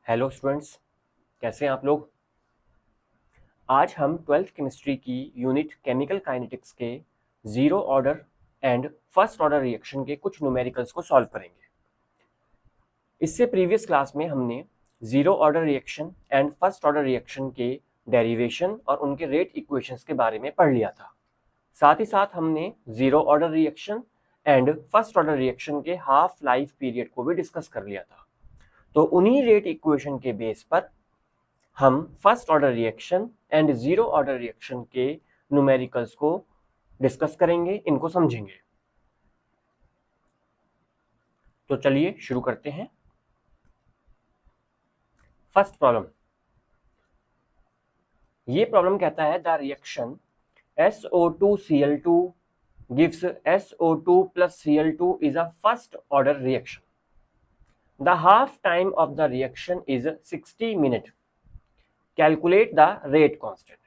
Hello students, कैसे हैं आप लोग। आज हम ट्वेल्थ केमिस्ट्री की यूनिट केमिकल काइनेटिक्स के zero order and first order reaction के कुछ न्यूमेरिकल्स को सॉल्व करेंगे। इससे प्रीवियस क्लास में हमने zero order reaction and first order reaction के डेरिवेशन और उनके रेट इक्वेशंस के बारे में पढ़ लिया था। साथ ही साथ हमने zero order reaction and first order reaction के हाफ लाइफ पीरियड को भी डिस्कस कर लिया था। तो उन्हीं रेट इक्वेशन के बेस पर हम first order reaction and zero order reaction के न्यूमेरिकल्स को डिस्कस करेंगे, इनको समझेंगे। तो चलिए शुरू करते हैं। फर्स्ट प्रॉब्लम, ये प्रॉब्लम कहता है the reaction SO2Cl2 gives SO2 plus Cl2 is a first order reaction. The half time of the reaction is 60 minutes. Calculate the rate constant.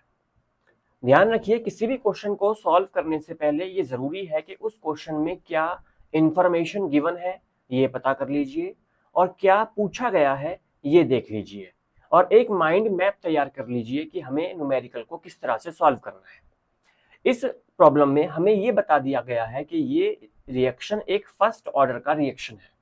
ध्यान रखिए, किसी भी क्वेश्चन को सॉल्व करने से पहले ये जरूरी है कि उस क्वेश्चन में क्या इंफॉर्मेशन गिवन है ये पता कर लीजिए और क्या पूछा गया है ये देख लीजिए और एक माइंड मैप तैयार कर लीजिए कि हमें न्यूमेरिकल को किस तरह से सॉल्व करना है। इस प्रॉब्लम में हमें ये बता दिया गया है कि ये रिएक्शन एक फर्स्ट ऑर्डर का रिएक्शन है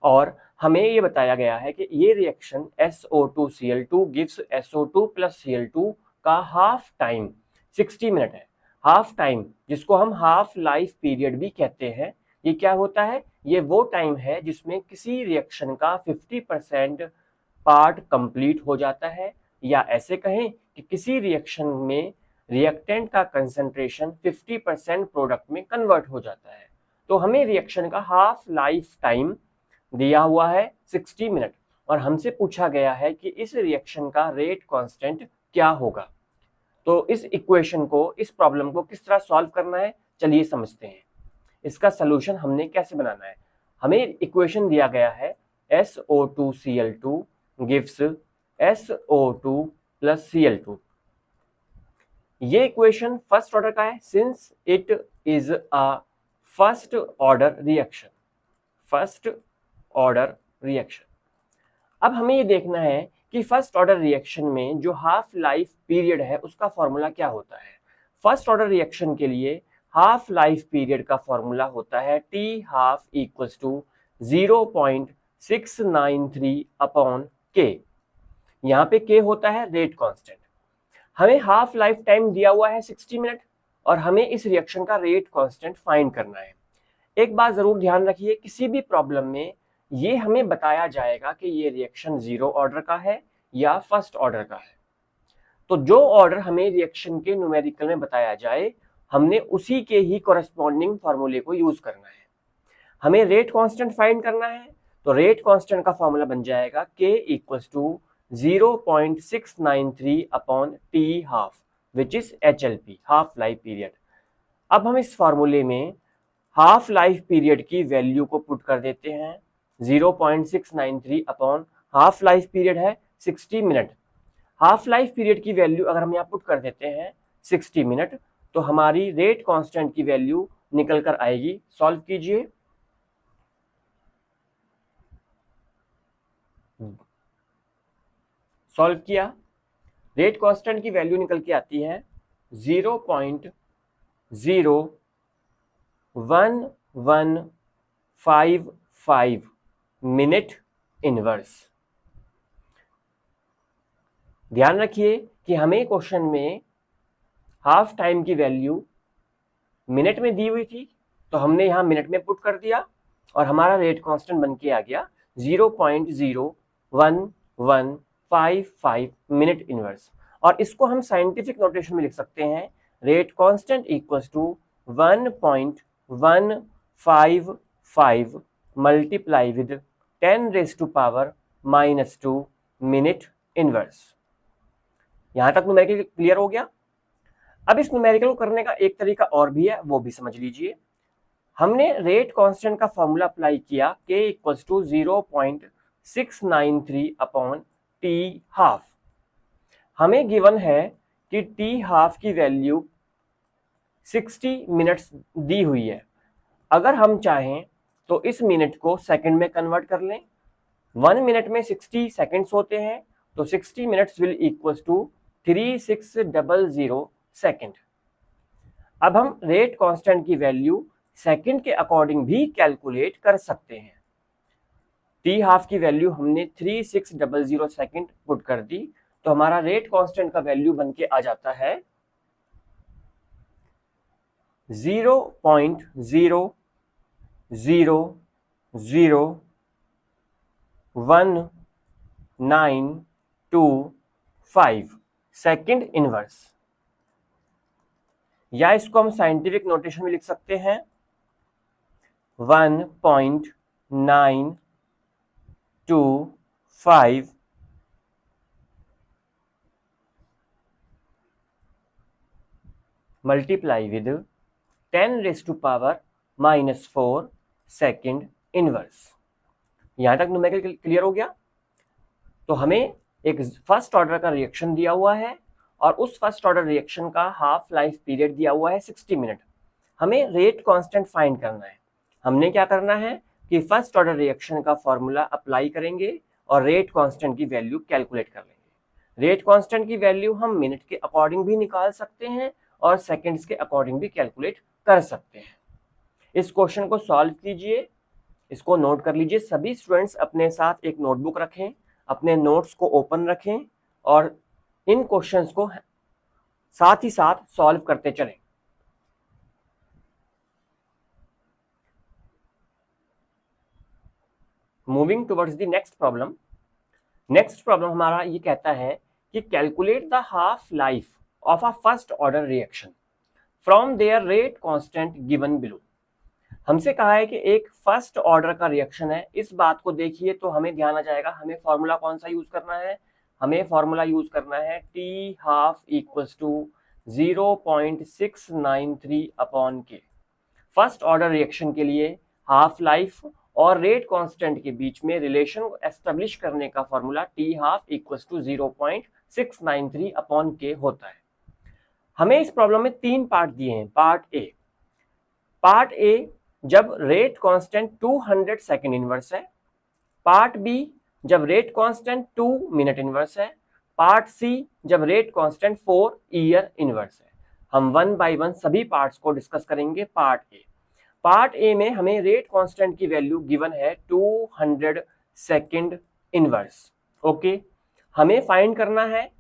और हमें ये बताया गया है कि ये reaction SO2Cl2 gives SO2 plus Cl2 का हाफ टाइम 60 मिनट है। हाफ टाइम जिसको हम हाफ लाइफ पीरियड भी कहते हैं, ये क्या होता है? ये वो टाइम है जिसमें किसी रिएक्शन का 50% पार्ट कंप्लीट हो जाता है, या ऐसे कहें कि किसी रिएक्शन में रिएक्टेंट का कंसंट्रेशन 50% प्रोडक्ट में कन्वर्ट हो जाता है। तो हमें रिएक्शन का हाफ लाइफ टाइम दिया हुआ है 60 मिनट और हमसे पूछा गया है कि इस रिएक्शन का रेट कांस्टेंट क्या होगा। तो इस इक्वेशन को, इस प्रॉब्लम को किस तरह सॉल्व करना है, चलिए समझते हैं। इसका सलूशन हमने कैसे बनाना है। हमें इक्वेशन दिया गया है SO2Cl2 gives SO2 plus Cl2। ये इक्वेशन फर्स्ट ऑर्डर का है since it is a first order reaction. First order reaction. अब हमें ये देखना है कि फर्स्ट ऑर्डर रिएक्शन में जो हाफ लाइफ पीरियड है उसका फॉर्मूला क्या होता है। फर्स्ट ऑर्डर रिएक्शन के लिए हाफ लाइफ पीरियड का फॉर्मूला होता है T half equals to 0.693 upon K। यहाँ पे K होता है रेट कांस्टेंट। हमें हाफ लाइफ टाइम दिया हुआ है 60 मिनट और हमें इस रिएक्शन का रेट कांस्टेंट फाइंड करना है। एक बात जरूर ध्यान रखिए, किसी भी प्रॉब्लम में ये हमें बताया जाएगा कि ये रिएक्शन जीरो ऑर्डर का है या फर्स्ट ऑर्डर का है। तो जो ऑर्डर हमें रिएक्शन के न्यूमेरिकल में बताया जाए, हमने उसी के ही कॉरेस्पॉन्डिंग फॉर्मूले को यूज करना है। हमें रेट कांस्टेंट फाइंड करना है, तो रेट कांस्टेंट का फॉर्मूला बन जाएगा K equals to 0.693 upon T half which is HLP, half life period. अब हम इस फॉर्मूले में हाफ लाइफ पीरियड की वैल्यू को पुट कर देते हैं। 0.693 अपॉन हाफ लाइफ पीरियड है 60 मिनट। हाफ लाइफ पीरियड की वैल्यू अगर हम यहाँ पुट कर देते हैं 60 मिनट, तो हमारी रेट कांस्टेंट की वैल्यू निकल कर आएगी। सॉल्व कीजिए। सॉल्व किया, रेट कांस्टेंट की वैल्यू निकल के आती है 0.0155 मिनट इनवर्स। ध्यान रखिए कि हमें क्वेश्चन में हाफ टाइम की वैल्यू मिनट में दी हुई थी, तो हमने यहां मिनट में पुट कर दिया और हमारा रेट कांस्टेंट बन के आ गया 0.0155 मिनट इनवर्स। और इसको हम साइंटिफिक नोटेशन में लिख सकते हैं, rate constant equals to 1.155 multiply with 10⁻⁻² minute inverse. यहां तक न्यूमेरिकल क्लियर हो गया। अब इस न्यूमेरिकल को करने का एक तरीका और भी है, वो भी समझ लीजिए। हमने रेट कांस्टेंट का फॉर्मूला अप्लाई किया K equals to 0.693 upon T half. हमें गिवन है कि T हाफ की वैल्यू 60 मिनट्स दी हुई है। अगर हम चाहें तो इस मिनट को सेकंड में कन्वर्ट कर लें 1 मिनट में 60 सेकेंड्स होते हैं, तो 60 minutes will equal to 3600 second. अब हम रेट कांस्टेंट की वैल्यू सेकेंड के अकॉर्डिंग भी कैलकुलेट कर सकते हैं। टी हाफ की वैल्यू हमने 3600 सेकेंड पुट कर दी, तो हमारा रेट कांस्टेंट का वैल्यू बन के आ जाता है 0.000192 सेकेंड इनवर्स, या इसको हम साइंटिफिक नोटेशन में लिख सकते हैं 1.925 मल्टीप्लाई विद 10⁻⁻⁴ सेकेंड इनवर्स। यहां तक न्यूमेरिकल क्लियर हो गया? तो हमें एक फर्स्ट ऑर्डर का रिएक्शन दिया हुआ है और उस फर्स्ट ऑर्डर रिएक्शन का हाफ लाइफ पीरियड दिया हुआ है 60 मिनट। हमें रेट कांस्टेंट फाइंड करना है। हमने क्या करना है कि फर्स्ट ऑर्डर रिएक्शन का फॉर्मूला अप्लाई करेंगे और रेट कांस्टेंट की वैल्यू कैलकुलेट कर लेंगे। रेट कांस्टेंट की वैल्यू हम मिनट के अकॉर्डिंग भी निकाल सकते हैं और सेकेंड्स के अकॉर्डिंग भी कैलकुलेट कर सकते हैं। इस क्वेश्चन को सॉल्व कीजिए, इसको नोट कर लीजिए। सभी स्टूडेंट्स अपने साथ एक नोटबुक रखें, अपने नोट्स को ओपन रखें और इन क्वेश्चंस को साथ ही साथ सॉल्व करते चलें। Moving towards the next problem. Next problem हमारा ये कहता है कि calculate the half life of a first order reaction from there rate constant given below. हमसे कहा है कि एक फर्स्ट ऑर्डर का रिएक्शन है। इस बात को देखिए तो हमें ध्यान आ जाएगा हमें फॉर्मूला कौन सा यूज करना है। हमें फॉर्मूला यूज करना है T half equals to 0.693 upon K. First order reaction के लिए हाफ लाइफ और रेट कांस्टेंट के बीच में रिलेशन एस्टेब्लिश करने का formula T half equals to 0.693 upon K होता है। हमें इस प्रॉब्लम में 3 पार्ट दिए हैं। पार्ट ए जब रेट कांस्टेंट 200 सेकेंड इनवर्स है, पार्ट बी जब रेट कांस्टेंट 2 मिनट इनवर्स है, पार्ट सी जब रेट कांस्टेंट 4 ईयर इनवर्स है। हम 1 बाय 1 सभी पार्ट्स को डिस्कस करेंगे। पार्ट ए में हमें रेट कांस्टेंट की वैल्यू गिवन है 200 सेकेंड इनवर्स। ओके, हमें फाइंड करना है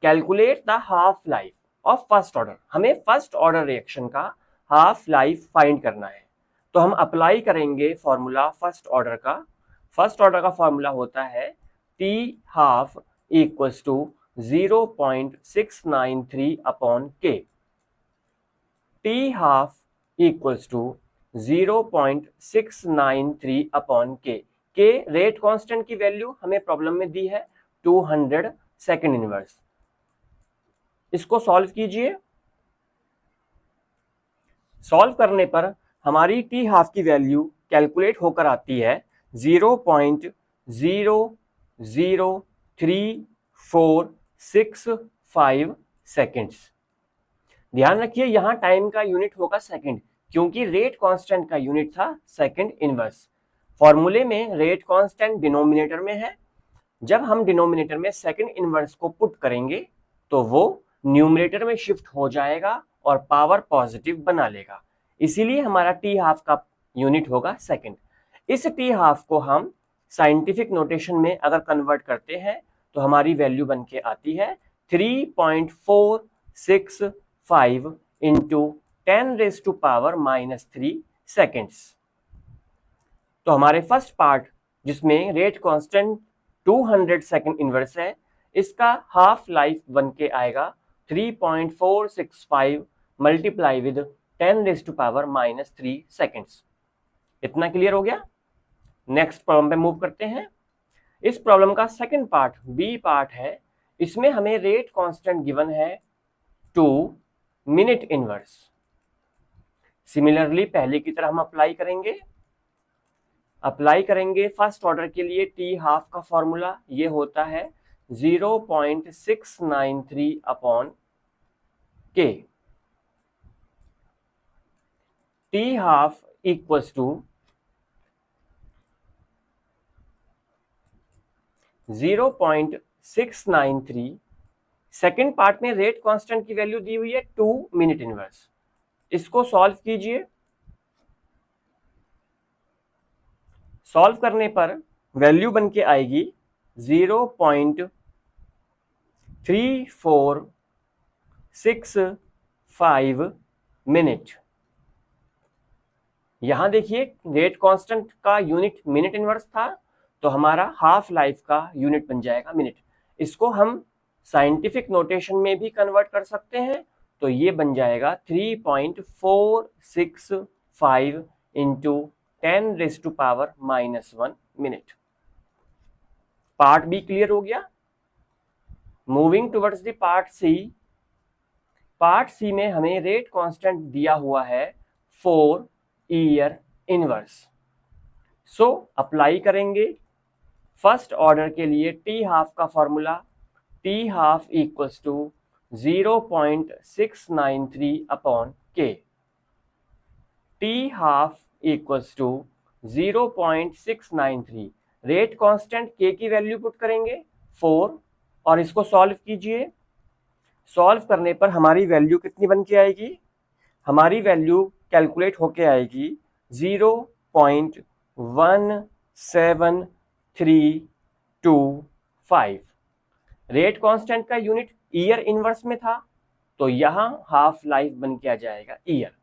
calculate the half life of first order. हमें फर्स्ट ऑर्डर रिएक्शन का हाफ लाइफ फाइंड करना है, तो हम अप्लाई करेंगे फॉर्मूला फर्स्ट ऑर्डर का। फर्स्ट ऑर्डर का फॉर्मूला होता है T half equals to 0.693 upon के। T half equals to 0.693 upon K rate constant की वैल्यू हमें प्रॉब्लम में दी है 200 सेकेंड इनवर्स। इसको सॉल्व कीजिए। सॉल्व करने पर हमारी टी हाफ की वैल्यू कैलकुलेट होकर आती है 0.003465 सेकेंड्स। ध्यान रखिए यहां टाइम का यूनिट होगा सेकंड, क्योंकि रेट कांस्टेंट का यूनिट था सेकंड इनवर्स। फॉर्मूले में रेट कांस्टेंट डिनोमिनेटर में है। जब हम डिनोमिनेटर में सेकंड इनवर्स को पुट करेंगे तो वो न्यूमरेटर में शिफ्ट हो जाएगा और पावर पॉजिटिव बना लेगा, इसीलिए हमारा टी हाफ का यूनिट होगा सेकंड। इस टी हाफ को हम साइंटिफिक नोटेशन में अगर कन्वर्ट करते हैं तो हमारी वैल्यू बन के आती है 3.465 इंटू 10⁻³ सेकेंड्स। तो हमारे फर्स्ट पार्ट जिसमें रेट कांस्टेंट 200 सेकेंड इनवर्स है, इसका हाफ लाइफ बन के आएगा 3.465 मल्टीप्लाई विद 10⁻³ सेकेंड्स। इतना क्लियर हो गया? नेक्स्ट प्रॉब्लम पे मूव करते हैं। इस प्रॉब्लम का सेकंड पार्ट बी पार्ट है। इसमें हमें रेट कांस्टेंट गिवन है 2 मिनट इनवर्स। सिमिलरली पहले की तरह हम अप्लाई करेंगे फर्स्ट ऑर्डर के लिए टी हाफ का फॉर्मूला ये होता है 0.693 अपॉन के। T half equals to 0.693। Second part में रेट कांस्टेंट की वैल्यू दी हुई है 2 मिनट इनवर्स। इसको सॉल्व कीजिए। सॉल्व करने पर वैल्यू बन के आएगी 0.3465 मिनट। यहां देखिए रेट कांस्टेंट का यूनिट मिनट इनवर्स था, तो हमारा हाफ लाइफ का यूनिट बन जाएगा मिनट। इसको हम साइंटिफिक नोटेशन में भी कन्वर्ट कर सकते हैं, तो ये बन जाएगा 3.465 into 10⁻⁻1 minute. Part B clear हो गया। Moving towards the part C. Part C में हमें रेट कांस्टेंट दिया हुआ है 4 ईयर इनवर्स। सो अप्लाई करेंगे। फर्स्ट ऑर्डर के लिए टी हाफ का formula, T half equals to 0.693 upon के। T half equals to 0.693। Rate constant K की वैल्यू पुट करेंगे 4 और इसको सॉल्व कीजिए। सॉल्व करने पर हमारी वैल्यू कितनी बन के आएगी? हमारी वैल्यू कैलकुलेट होके आएगी 0.17325। रेट कांस्टेंट का यूनिट ईयर इनवर्स में था, तो यहां हाफ लाइफ बन के आ जाएगा ईयर।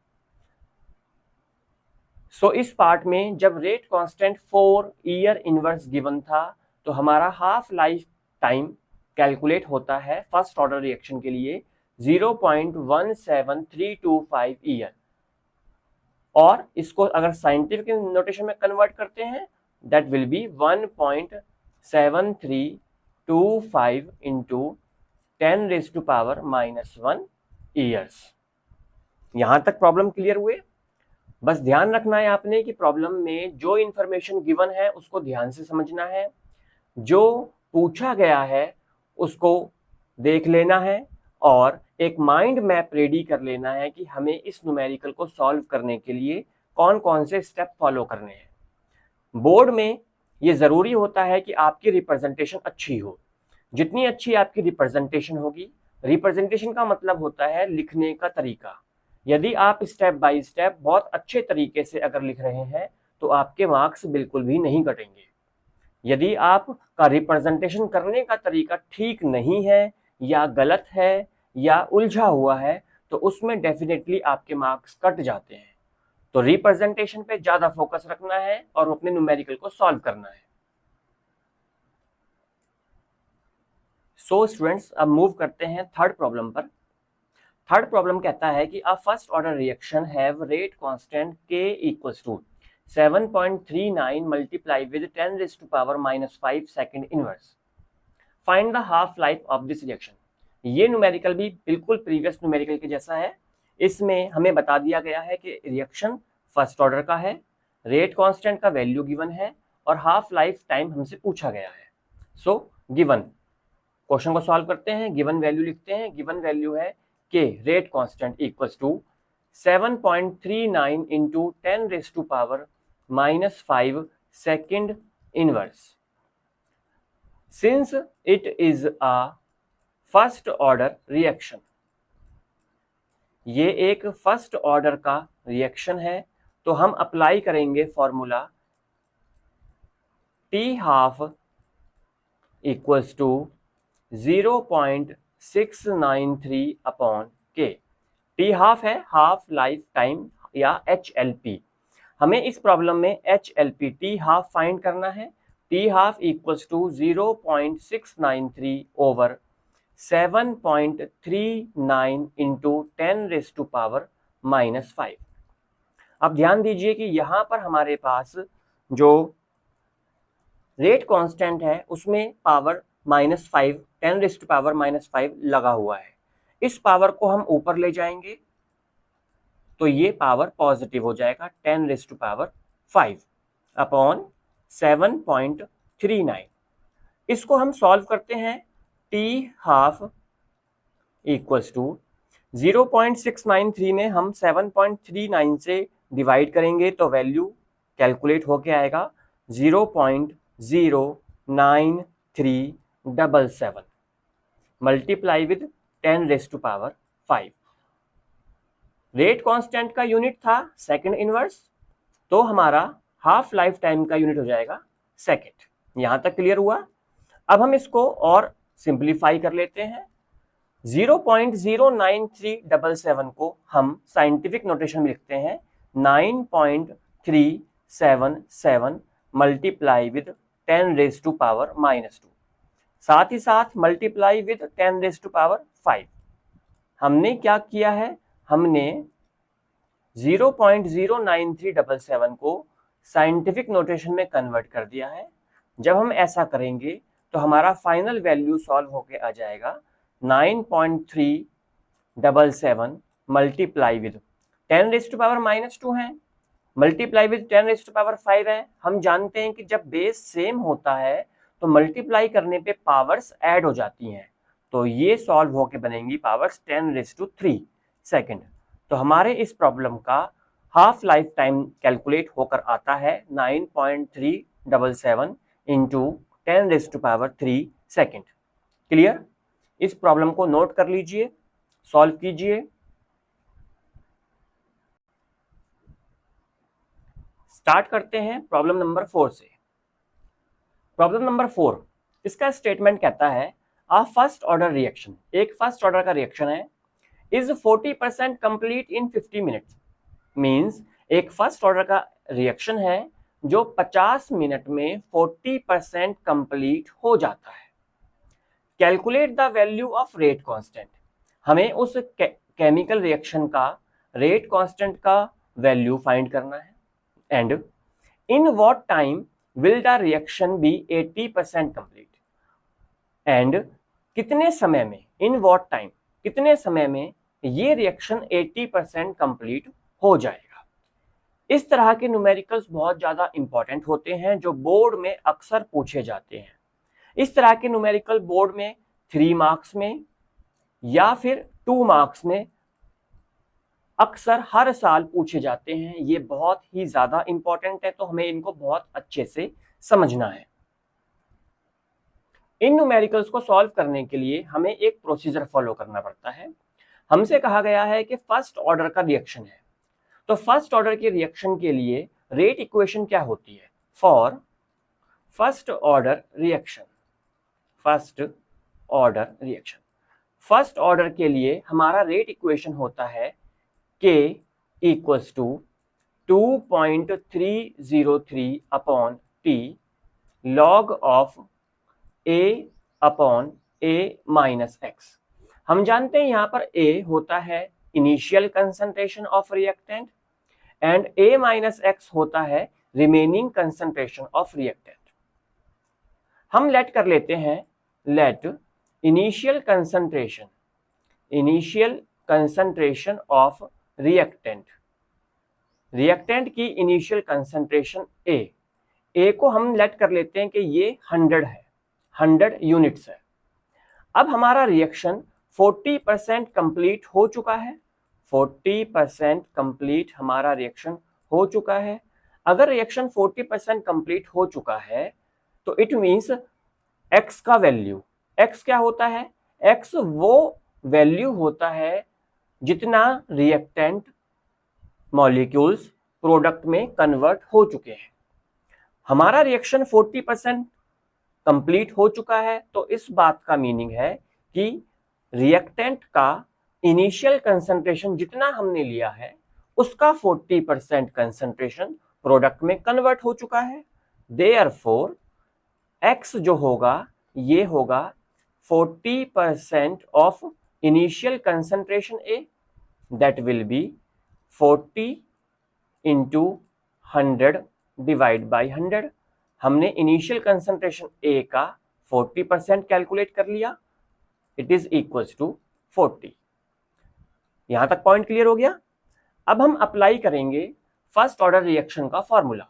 सो इस पार्ट में जब rate constant 4 year inverse given था, तो हमारा हाफ लाइफ टाइम कैलकुलेट होता है फर्स्ट ऑर्डर रिएक्शन के लिए 0.17325 ईयर। और इसको अगर साइंटिफिक नोटेशन में कन्वर्ट करते हैं, that will B 1.7325 into 10⁻⁻1 years. यहां तक प्रॉब्लम क्लियर हुए? बस ध्यान रखना है आपने कि प्रॉब्लम में जो इंफॉर्मेशन गिवन है उसको ध्यान से समझना है, जो पूछा गया है उसको देख लेना है और एक माइंड मैप रेडी कर लेना है कि हमें इस न्यूमेरिकल को सॉल्व करने के लिए कौन कौन से स्टेप फॉलो करने हैं। बोर्ड में ये जरूरी होता है कि आपकी रिप्रेजेंटेशन अच्छी हो। जितनी अच्छी आपकी रिप्रेजेंटेशन होगी, रिप्रेजेंटेशन का मतलब होता है लिखने का तरीका। यदि आप स्टेप बाय स्टेप बहुत अच्छे तरीके से अगर लिख रहे हैं, तो आपके मार्क्स बिल्कुल भी नहीं घटेंगे। यदि आपका रिप्रेजेंटेशन करने का तरीका ठीक नहीं है या गलत है या उलझा हुआ है, तो उसमें डेफिनेटली आपके मार्क्स कट जाते हैं। तो रिप्रेजेंटेशन पे ज्यादा फोकस रखना है और अपने न्यूमेरिकल को सॉल्व करना है। सो स्टूडेंट्स, अब मूव करते हैं थर्ड प्रॉब्लम पर। थर्ड प्रॉब्लम कहता है कि a first order reaction have rate constant k equals to 7.39 multiply with 10⁻⁻5 second inverse. Find the half life of this reaction. ये न्यूमेरिकल भी बिल्कुल प्रीवियस न्यूमेरिकल के जैसा है। इसमें हमें बता दिया गया है कि रिएक्शन फर्स्ट ऑर्डर का है, रेट कांस्टेंट का वैल्यू गिवन है और हाफ लाइफ टाइम हमसे पूछा गया है। सो गिवन क्वेश्चन को सॉल्व करते हैं, गिवन वैल्यू लिखते हैं। गिवन वैल्यू है के rate constant equals to 7.39 into 10⁻⁻5 second inverse. Since it is a first order reaction, ये एक फर्स्ट ऑर्डर का रिएक्शन है, तो हम अप्लाई करेंगे formula T half equals to 0.693 upon के। टी हाफ है हाफ लाइफ टाइम या HLP। हमें इस प्रॉब्लम में HLP टी हाफ फाइंड करना है। T half equals to 0.693 over 7.39 into 10⁻⁻5। अब ध्यान दीजिए कि यहां पर हमारे पास जो रेट कांस्टेंट है उसमें पावर -5 10⁻⁻5 लगा हुआ है। इस पावर को हम ऊपर ले जाएंगे तो ये पावर पॉजिटिव हो जाएगा 10⁻5 अपॉन 7.39। इसको हम सॉल्व करते हैं। टी हाफ इक्वल्स टू 0.693 में हम 7.39 से डिवाइड करेंगे तो वैल्यू कैलकुलेट होके आएगा 0.09 2.377 मल्टीप्लाई विद 10⁵ रेट कांस्टेंट का यूनिट था सेकंड इनवर्स, तो हमारा हाफ लाइफ टाइम का यूनिट हो जाएगा सेकंड। यहां तक क्लियर हुआ। अब हम इसको और सिंप्लीफाई कर लेते हैं। 0.09377 को हम साइंटिफिक नोटेशन में लिखते हैं 9.377 मल्टीप्लाई विद 10⁻²। साथ ही साथ मल्टीप्लाई विद 10⁵ हमने क्या किया है, हमने 0.09377 को साइंटिफिक नोटेशन में कन्वर्ट कर दिया है। जब हम ऐसा करेंगे तो हमारा फाइनल वैल्यू सॉल्व होके आ जाएगा 9.377 मल्टीप्लाई विद 10⁻² है, मल्टीप्लाई विद 10⁵ है। हम जानते हैं कि जब बेस सेम होता है तो मल्टीप्लाई करने पे पावर्स ऐड हो जाती हैं, तो ये सॉल्व होके बनेंगी पावर्स 10⁻³ सेकंड। तो हमारे इस प्रॉब्लम का हाफ लाइफ टाइम कैलकुलेट होकर आता है 9.377 इंटू 10⁻³ सेकंड। क्लियर? इस प्रॉब्लम को नोट कर लीजिए, सॉल्व कीजिए। स्टार्ट करते हैं प्रॉब्लम नंबर 4 से। प्रॉब्लम नंबर 4, इसका स्टेटमेंट कहता है अ फर्स्ट ऑर्डर रिएक्शन, एक फर्स्ट ऑर्डर का रिएक्शन है, is 40% complete in 50 minutes. Means एक फर्स्ट ऑर्डर का रिएक्शन है जो 50 मिनट में 40% कंप्लीट हो जाता है। Calculate the value of rate constant, हमें उस केमिकल रिएक्शन का रेट कांस्टेंट का वैल्यू फाइंड करना है। And in what time will the reaction be 80% complete, and कितने समय में, इन व्हाट टाइम कितने समय में ये रिएक्शन 80% कंप्लीट हो जाएगा। इस तरह के न्यूमेरिकल्स बहुत ज्यादा इंपॉर्टेंट होते हैं जो बोर्ड में अक्सर पूछे जाते हैं। इस तरह के न्यूमेरिकल बोर्ड में 3 मार्क्स में या फिर 2 मार्क्स में अक्सर हर साल पूछे जाते हैं। ये बहुत ही ज्यादा इंपॉर्टेंट है, तो हमें इनको बहुत अच्छे से समझना है। इन न्यूमेरिकल्स को सॉल्व करने के लिए हमें एक प्रोसीजर फॉलो करना पड़ता है। हमसे कहा गया है कि फर्स्ट ऑर्डर का रिएक्शन है, तो फर्स्ट ऑर्डर के रिएक्शन के लिए रेट इक्वेशन क्या होती है? For first order reaction, first order reaction, first order के लिए हमारा रेट इक्वेशन होता है K equals to 2.303 upon T log of A upon A minus X. हम जानते हैं यहां पर A होता है initial concentration of reactant and A minus X होता है रिमेनिंग कंसंट्रेशन ऑफ रिएक्टेंट। हम लेट कर लेते हैं, let initial concentration of reactant, reactant की इनिशियल कंसंट्रेशन A को हम लेट कर लेते हैं कि ये 100 है, 100 यूनिट्स है। अब हमारा रिएक्शन 40% कंप्लीट हो चुका है, 40% कंप्लीट हमारा रिएक्शन हो चुका है। अगर रिएक्शन 40% कंप्लीट हो चुका है तो इट मींस x का वैल्यू, x क्या होता है? x वो वैल्यू होता है जितना रिएक्टेंट मॉलिक्यूल्स प्रोडक्ट में कन्वर्ट हो चुके हैं। हमारा रिएक्शन 40% कंप्लीट हो चुका है, तो इस बात का मीनिंग है कि रिएक्टेंट का इनिशियल कंसंट्रेशन जितना हमने लिया है उसका 40% कंसंट्रेशन प्रोडक्ट में कन्वर्ट हो चुका है। देयरफॉर x जो होगा ये होगा 40% of initial concentration A, that will be 40 into 100 divide by 100। हमने इनिशियल कंसंट्रेशन A का 40% कैलकुलेट कर लिया, इट इज इक्वल्स टू 40। यहां तक पॉइंट क्लियर हो गया। अब हम अप्लाई करेंगे फर्स्ट ऑर्डर रिएक्शन का फॉर्मूला।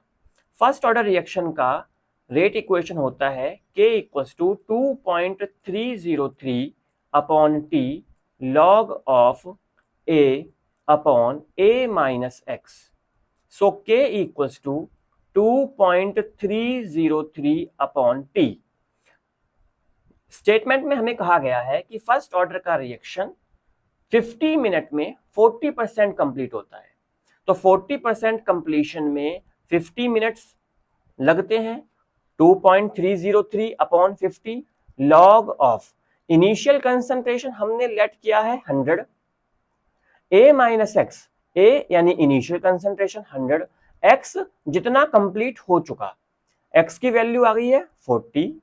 फर्स्ट ऑर्डर रिएक्शन का रेट इक्वेशन होता है K equals to 2.303 upon T log of A upon A minus X. So K equals to 2.303 upon T। Statement में हमें कहा गया है कि फर्स्ट ऑर्डर का रिएक्शन 50 मिनट में 40% कंप्लीट होता है। तो 40% कंप्लीशन में 50 मिनट्स लगते हैं। 2.303 upon 50 log of initial concentration हमने लेट किया है 100, ए माइनस एक्स, ए यानी इनिशियल कंसंट्रेशन 100, एक्स जितना कंप्लीट हो चुका, एक्स की वैल्यू आ गई है 40।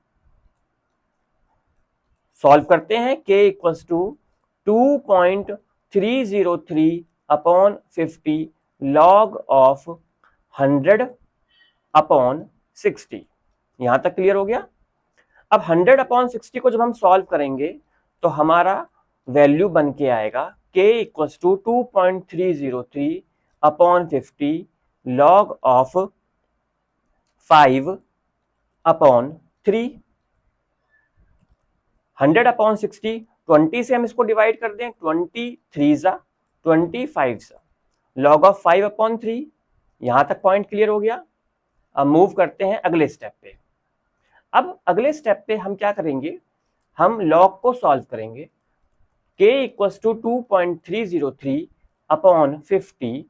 सॉल्व करते हैं, k equals to 2.303 upon 50 log of 100 upon 60। यहां तक क्लियर हो गया। अब 100 अपॉन 60 को जब हम सॉल्व करेंगे तो हमारा वैल्यू बन के आएगा k equals to 2.303 upon 50 log of 5 upon 3। 100 upon 60, 20 से हम इसको डिवाइड कर दें, 23 जा 25 जा, लॉग ऑफ 5 अपॉन 3। यहां तक पॉइंट क्लियर हो गया। अब मूव करते हैं अगले स्टेप पे। अब अगले स्टेप पे हम क्या करेंगे, हम लॉग को सॉल्व करेंगे। k equals to 2.303 upon 50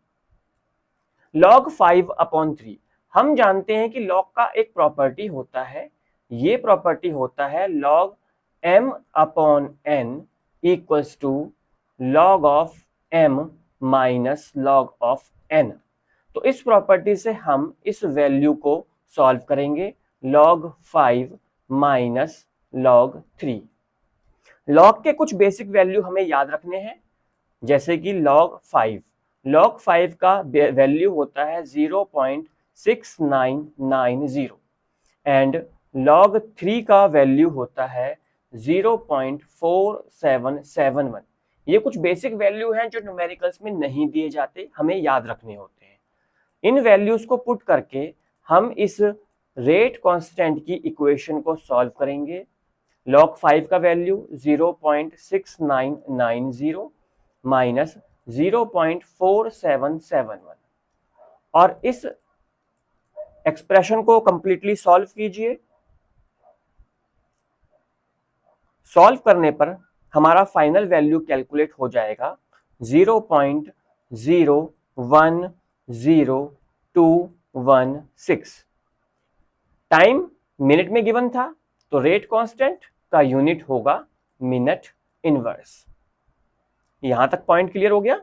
log 5 upon 3। हम जानते हैं कि लॉग का एक प्रॉपर्टी होता है, ये प्रॉपर्टी होता है log m upon n equals to log of m minus log of n। तो इस प्रॉपर्टी से हम इस वैल्यू को सॉल्व करेंगे, लॉग 5 माइनस लॉग 3। लॉग के कुछ बेसिक वैल्यू हमें याद रखने हैं, जैसे कि लॉग 5 का वैल्यू होता है 0.6990 एंड लॉग 3 का वैल्यू होता है 0.4771। ये कुछ बेसिक वैल्यू हैं जो न्यूमेरिकल्स में नहीं दिए जाते, हमें याद रखने होते हैं। इन वैल्यूज को पुट करके हम इस रेट कांस्टेंट की इक्वेशन को सॉल्व करेंगे। log 5 का वैल्यू 0.6990 माइनस 0.4771 और इस एक्सप्रेशन को कंप्लीटली सॉल्व कीजिए। सॉल्व करने पर हमारा फाइनल वैल्यू कैलकुलेट हो जाएगा 0.010216। टाइम मिनट में गिवन था, तो रेट कांस्टेंट का यूनिट होगा मिनट इनवर्स। यहां तक पॉइंट क्लियर हो गया।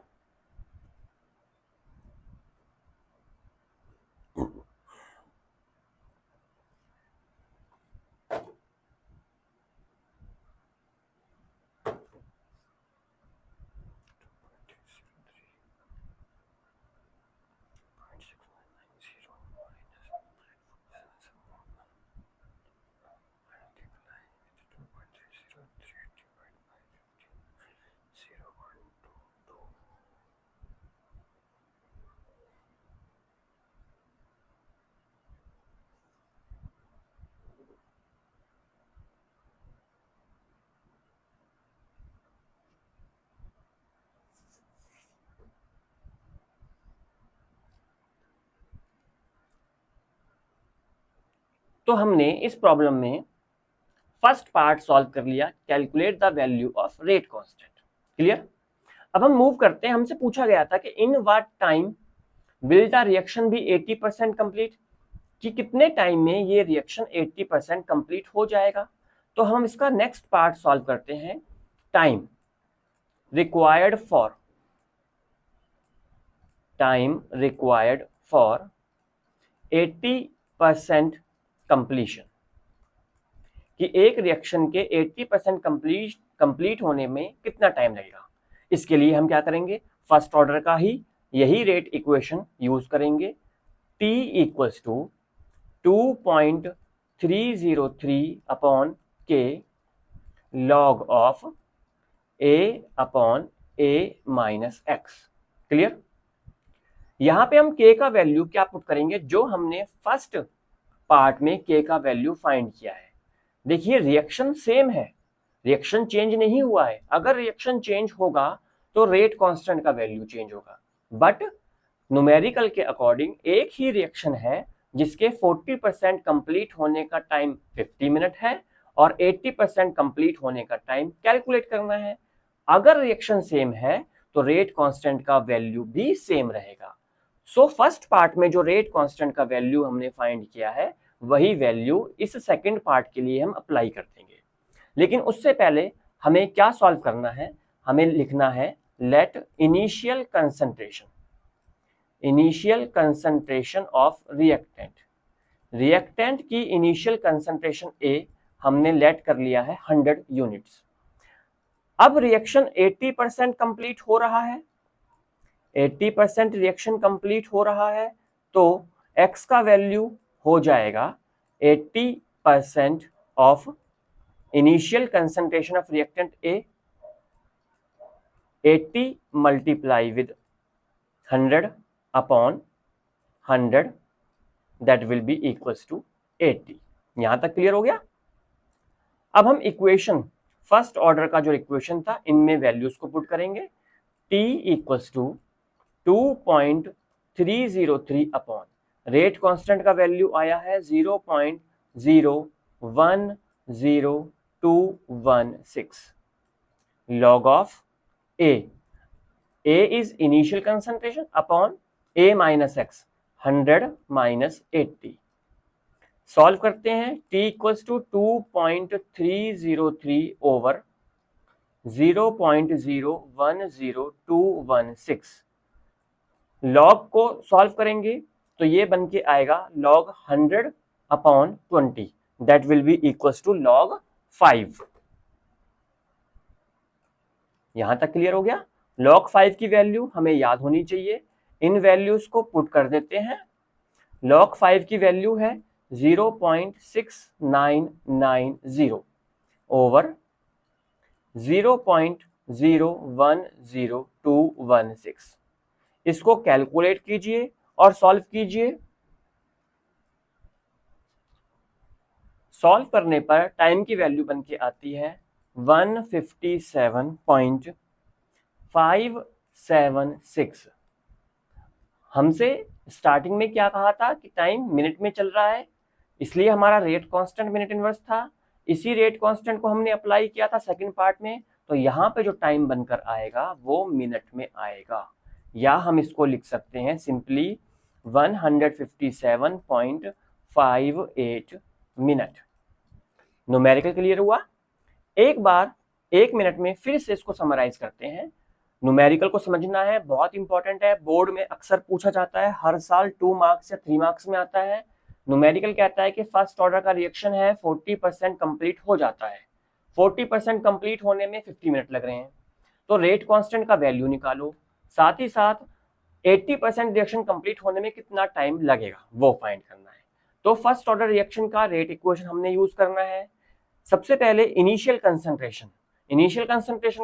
तो हमने इस प्रॉब्लम में फर्स्ट पार्ट सॉल्व कर लिया, calculate the value of rate constant. Clear. अब हम मूव करते हैं। हमसे पूछा गया था कि in what time will the reaction be 80% complete, कि कितने टाइम में ये रिएक्शन 80% कंप्लीट हो जाएगा। तो हम इसका नेक्स्ट पार्ट सॉल्व करते हैं। टाइम रिक्वायर्ड फॉर 80% कंप्लीशन, कि एक रिएक्शन के 80% कंप्लीट होने में कितना टाइम लगेगा। इसके लिए हम क्या करेंगे, फर्स्ट ऑर्डर का ही यही रेट इक्वेशन यूज करेंगे। T equals to 2.303 upon k log of a upon a minus x. Clear. यहां पे हम k का वैल्यू क्या पुट करेंगे, जो हमने फर्स्ट पार्ट में k का वैल्यू फाइंड किया है। देखिए रिएक्शन सेम है, रिएक्शन चेंज नहीं हुआ है। अगर रिएक्शन चेंज होगा तो रेट कांस्टेंट का वैल्यू चेंज होगा, बट न्यूमेरिकल के अकॉर्डिंग एक ही रिएक्शन है जिसके 40% कंप्लीट होने का टाइम 50 मिनट है और 80% कंप्लीट होने का टाइम कैलकुलेट करना है। अगर रिएक्शन सेम है तो रेट कांस्टेंट का वैल्यू भी सेम रहेगा। सो फर्स्ट पार्ट में जो रेट कांस्टेंट का वैल्यू हमने फाइंड किया है वही वैल्यू इस सेकंड पार्ट के लिए हम अप्लाई कर देंगे। लेकिन उससे पहले हमें क्या सॉल्व करना है, हमें लिखना है let initial concentration of reactant की इनिशियल कंसंट्रेशन A हमने लेट कर लिया है 100 यूनिट्स। अब रिएक्शन 80% कंप्लीट हो रहा है, 80% रिएक्शन कंप्लीट हो रहा है, तो x का वैल्यू हो जाएगा 80% of initial concentration of reactant A, 80 multiply with 100 upon 100 that will be equals to 80। यहां तक क्लियर हो गया। अब हम इक्वेशन फर्स्ट ऑर्डर का जो इक्वेशन था इनमें वैल्यूज को पुट करेंगे। t equals to 2.303 upon rate constant का वैल्यू आया है 0.010216 log of a is initial concentration upon a minus x 100 minus 80। Solve करते हैं। t equals to 2.303 over 0.010216 log को सॉल्व करेंगे तो ये बन के आएगा log 100 upon 20 that will be equals to log 5। यहां तक क्लियर हो गया। log 5 की वैल्यू हमें याद होनी चाहिए, इन वैल्यूज को पुट कर देते हैं। log 5 की वैल्यू है 0.6990 ओवर 0.010216। इसको कैलकुलेट कीजिए और सॉल्व कीजिए। सॉल्व करने पर टाइम की वैल्यू बन के आती है 157.576। हमसे स्टार्टिंग में क्या कहा था कि टाइम मिनट में चल रहा है, इसलिए हमारा रेट कांस्टेंट मिनट इनवर्स था। इसी रेट कांस्टेंट को हमने अप्लाई किया था सेकंड पार्ट में, तो यहाँ पे जो टाइम बनकर आएगा वो मिनट में आएगा, या हम इसको लिख सकते हैं सिंपली 157.58 मिनट। न्यूमेरिकल क्लियर हुआ। एक बार 1 मिनट में फिर से इसको समराइज करते हैं। न्यूमेरिकल को समझना है, बहुत इंपॉर्टेंट है, बोर्ड में अक्सर पूछा जाता है, हर साल 2 मार्क्स या 3 मार्क्स में आता है। न्यूमेरिकल कहता है कि फर्स्ट ऑर्डर का रिएक्शन है 40% कंप्लीट हो जाता है, 40% कंप्लीट होने में 50 मिनट लग रहे हैं, तो रेट कांस्टेंट का वैल्यू निकालो, साथ ही साथ 80% रिएक्शन कंप्लीट होने में कितना टाइम लगेगा वो फाइंड करना है। तो फर्स्ट ऑर्डर रिएक्शन का रेट इक्वेशन हमने यूज करना है। सबसे पहले इनिशियल कंसंट्रेशन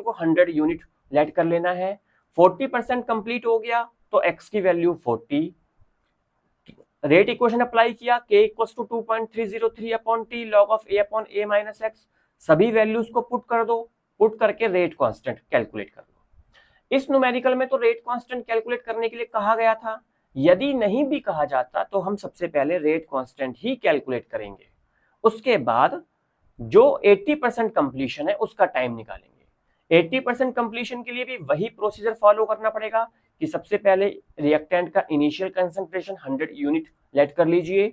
को 100 यूनिट लेट कर लेना है। 40% कंप्लीट हो गया तो x की वैल्यू 40, रेट इक्वेशन अप्लाई किया k equals to 2.303 upon t log of a upon a minus x, सभी वैल्यूज को पुट कर दो, पुट करके रेट कांस्टेंट कैलकुलेट कर दो। इस न्यूमेरिकल में तो रेट कांस्टेंट कैलकुलेट करने के लिए कहा गया था, यदि नहीं भी कहा जाता तो हम सबसे पहले रेट कांस्टेंट ही कैलकुलेट करेंगे, उसके बाद जो 80% कंप्लीशन है उसका टाइम निकालेंगे। 80% कंप्लीशन के लिए भी वही प्रोसीजर फॉलो करना पड़ेगा कि सबसे पहले रिएक्टेंट का इनिशियल कंसंट्रेशन 100 यूनिट लेट कर लीजिए,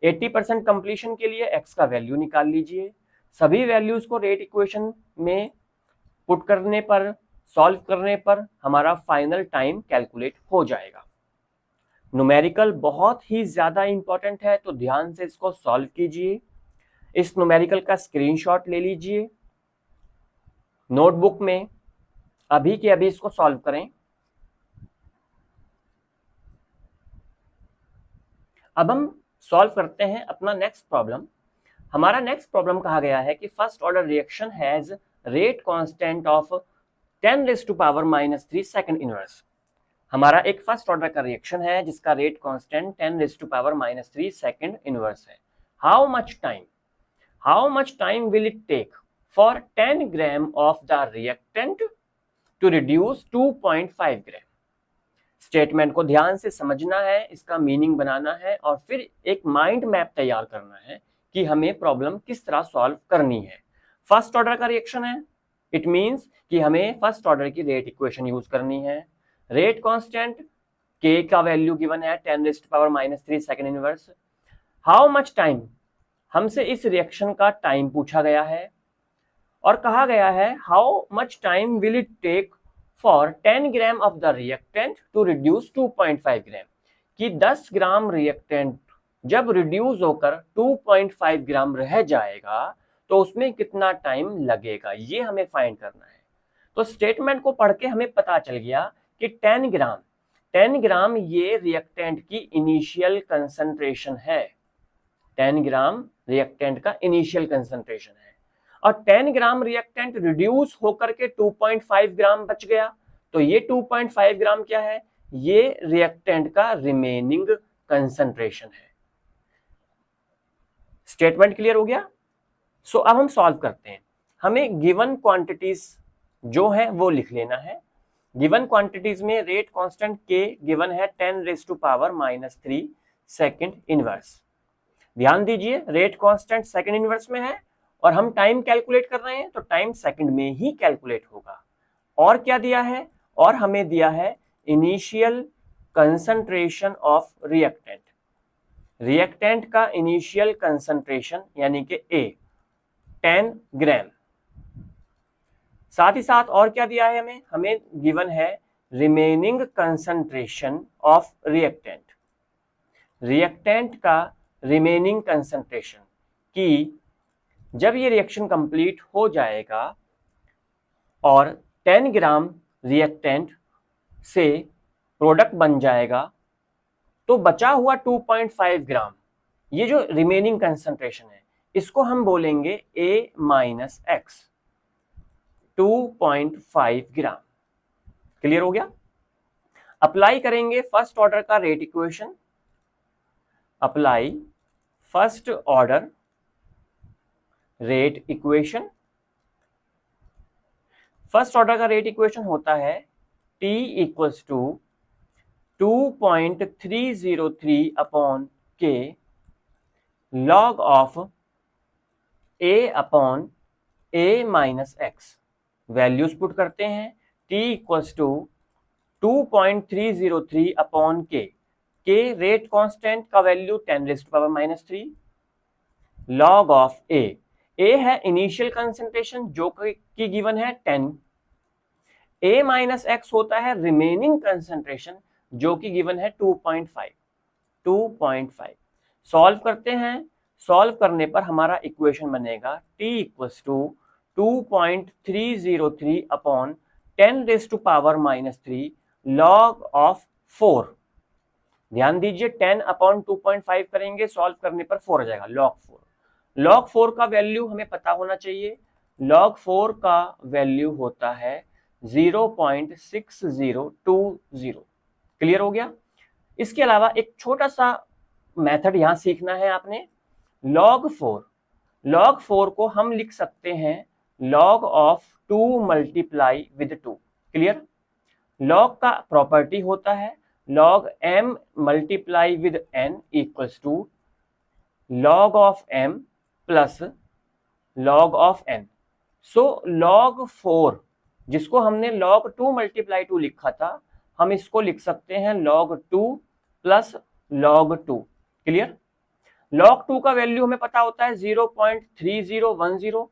80% कंप्लीशन के लिए x का वैल्यू निकाल लीजिए, सभी वैल्यूज को रेट इक्वेशन में पुट करने पर, सॉल्व करने पर हमारा फाइनल टाइम कैलकुलेट हो जाएगा। न्यूमेरिकल बहुत ही ज्यादा इंपॉर्टेंट है, तो ध्यान से इसको सॉल्व कीजिए। इस न्यूमेरिकल का स्क्रीनशॉट ले लीजिए नोटबुक में, अभी के अभी इसको सॉल्व करें। अब हम सॉल्व करते हैं अपना नेक्स्ट प्रॉब्लम। हमारा नेक्स्ट प्रॉब्लम कहा गया है कि first order reaction has rate constant of 10⁻³ second inverse. हमारा एक फर्स्ट ऑर्डर का रिएक्शन है जिसका रेट कांस्टेंट 10⁻³ सेकंड इनवर्स है। How much time will it take for 10 gram of the reactant to reduce 2.5 gram? Statement को ध्यान से समझना है, इसका मीनिंग बनाना है और फिर एक माइंड मैप तैयार करना है कि हमें प्रॉब्लम किस तरह सॉल्व करनी है। फर्स्ट ऑर्डर का रिएक्शन है, इट मींस कि हमें फर्स्ट ऑर्डर की रेट इक्वेशन यूज करनी है। रेट कांस्टेंट k का वैल्यू गिवन है 10⁻³ second inverse. How much time, हमसे इस रिएक्शन का टाइम पूछा गया है और कहा गया है how much time will it take for 10 gram of the reactant to reduce 2.5 gram, कि 10 ग्राम रिएक्टेंट जब रिड्यूस होकर 2.5 ग्राम रह जाएगा तो उसमें कितना टाइम लगेगा, ये हमें फाइंड करना है। तो स्टेटमेंट को पढ़ के हमें पता चल गया कि 10 ग्राम ये रिएक्टेंट की इनिशियल कंसंट्रेशन है। 10 ग्राम रिएक्टेंट का इनिशियल कंसंट्रेशन है और 10 ग्राम रिएक्टेंट रिड्यूस होकर के 2.5 ग्राम बच गया, तो ये 2.5 ग्राम क्या है, ये रिएक्टेंट का रिमेनिंग कंसंट्रेशन है। स्टेटमेंट क्लियर हो गया। सो अब हम सॉल्व करते हैं। हमें गिवन क्वांटिटीज जो है वो लिख लेना है। गिवन क्वांटिटीज में रेट कांस्टेंट k गिवन है 10⁻³ सेकंड इनवर्स। ध्यान दीजिए रेट कांस्टेंट सेकंड इनवर्स में है और हम टाइम कैलकुलेट कर रहे हैं तो टाइम सेकंड में ही कैलकुलेट होगा। और क्या दिया है, और हमें दिया है initial concentration of reactant, reactant का इनिशियल कंसंट्रेशन यानी कि A 10 ग्राम। साथ ही साथ और क्या दिया है हमें, हमें गिवन है remaining concentration of reactant, reactant का रिमेनिंग कंसंट्रेशन, कि जब ये रिएक्शन कंप्लीट हो जाएगा और 10 ग्राम रिएक्टेंट से प्रोडक्ट बन जाएगा तो बचा हुआ 2.5 ग्राम, ये जो रिमेनिंग कंसंट्रेशन है इसको हम बोलेंगे A-X 2.5 ग्राम। क्लियर हो गया। अप्लाई करेंगे फर्स्ट ऑर्डर का rate equation, apply first order rate equation. First order का रेट इक्वेशन होता है T equals to 2.303 upon K log of A upon A-X। Values put करते हैं, T equals to 2.303 upon K, rate constant का value 10⁻³ log of A है initial concentration जो कि given है 10, A-X होता है रिमेनिंग कंसंट्रेशन जो कि गिवन है 2.5। सॉल्व करते हैं, सॉल्व करने पर हमारा इक्वेशन बनेगा T equals to 2.303 upon 10⁻³ log of 4। ध्यान दीजिए 10 अपॉन 2.5 करेंगे, सॉल्व करने पर 4 आ जाएगा, log 4। log 4 का वैल्यू हमें पता होना चाहिए, log 4 का वैल्यू होता है 0.6020। क्लियर हो गया। इसके अलावा एक छोटा सा मेथड यहां सीखना है आपने। log 4 को हम लिख सकते हैं log of 2 multiply with 2। Clear. log का प्रॉपर्टी होता है log m multiply with n equals to log of m plus log of n। So log 4 जिसको हमने log 2 मल्टीप्लाई 2 लिखा था, हम इसको लिख सकते हैं log 2 plus log 2। Clear. log 2 का वैल्यू हमें पता होता है 0.3010।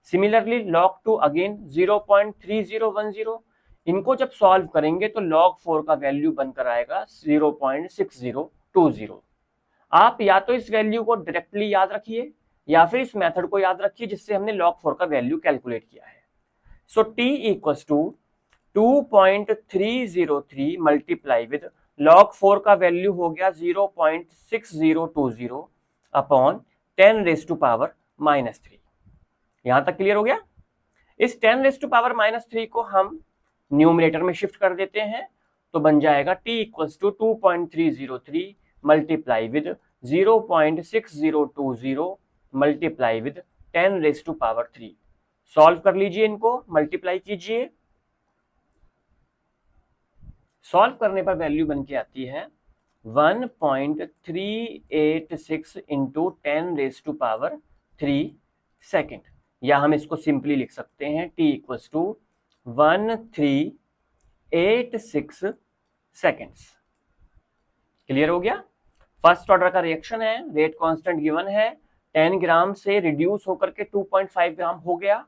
Similarly log 2 again 0.3010। इनको जब सॉल्व करेंगे तो log 4 का वैल्यू बनकर आएगा 0.6020। आप या तो इस वैल्यू को डायरेक्टली याद रखिए या फिर इस मेथड को याद रखिए जिससे हमने log 4 का वैल्यू कैलकुलेट किया है। So T equals to 2.303 multiply with log 4 का वैल्यू हो गया 0.6020 अपॉन 10⁻³ यहां तक क्लियर हो गया। इस 10⁻³ को हम न्यूमरेटर में शिफ्ट कर देते हैं तो बन जाएगा T equals to 2.303 multiply with 0.6020 multiply with 10⁻³। Solve कर लीजिए, इनको मल्टीप्लाई कीजिए। सॉल्व करने पर वैल्यू बन के आती है 1.386 इंटू 10⁻³ सेकेंड, या हम इसको सिंपली लिख सकते हैं t equals to 1386 seconds. Clear हो गया? फर्स्ट ऑर्डर का रिएक्शन है, रेट कांस्टेंट गिवन है, 10 ग्राम से रिड्यूस होकर के 2.5 ग्राम हो गया,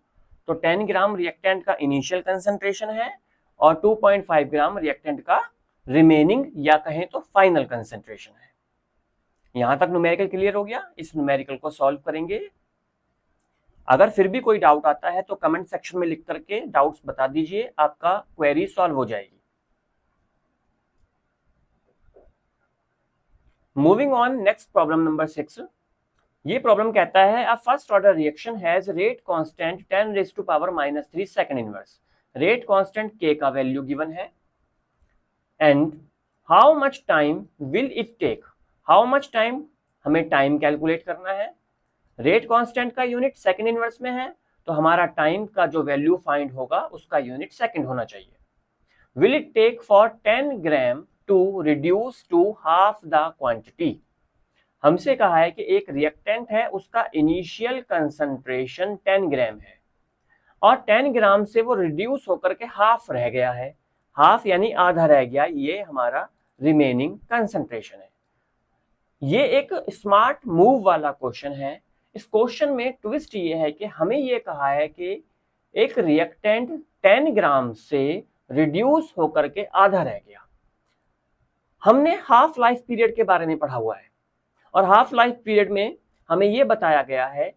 तो 10 ग्राम रिएक्टेंट का इनिशियल कंसंट्रेशन है और 2.5 ग्राम रिएक्टेंट का रिमेनिंग या कहें तो फाइनल कंसंट्रेशन है। यहां तक न्यूमेरिकल क्लियर हो गया? इस न्यूमेरिकल को सॉल्व करेंगे। अगर फिर भी कोई डाउट आता है तो कमेंट सेक्शन में लिख करके डाउट्स बता दीजिए, आपका क्वेरी सॉल्व हो जाएगी। Moving on, next problem number 6। ये प्रॉब्लम कहता है a first order reaction has rate constant 10⁻³ second inverse. Rate constant k का वैल्यू गिवन है and how much time will it take. How much time, हमें time calculate करना है। Rate constant का unit second inverse में है, तो हमारा टाइम का जो वैल्यू फाइंड होगा उसका यूनिट सेकंड होना चाहिए। Will it take for 10 gram to reduce to half the quantity. हमसे कहा है कि एक रिएक्टेंट है, उसका इनिशियल कंसंट्रेशन 10 ग्राम है और 10 ग्राम से वो रिड्यूस होकर के हाफ रह गया है। हाफ यानी आधा रह गया, ये हमारा रिमेनिंग कंसंट्रेशन है। ये एक स्मार्ट मूव वाला क्वेश्चन है। इस क्वेश्चन में ट्विस्ट ये है कि हमें ये कहा है कि एक रिएक्टेंट 10 ग्राम से रिड्यूस होकर के आधा रह गया। हमने हाफ लाइफ पीरियड के बारे में पढ़ा हुआ है और हाफ लाइफ पीरियड में हमें यह बताया गया है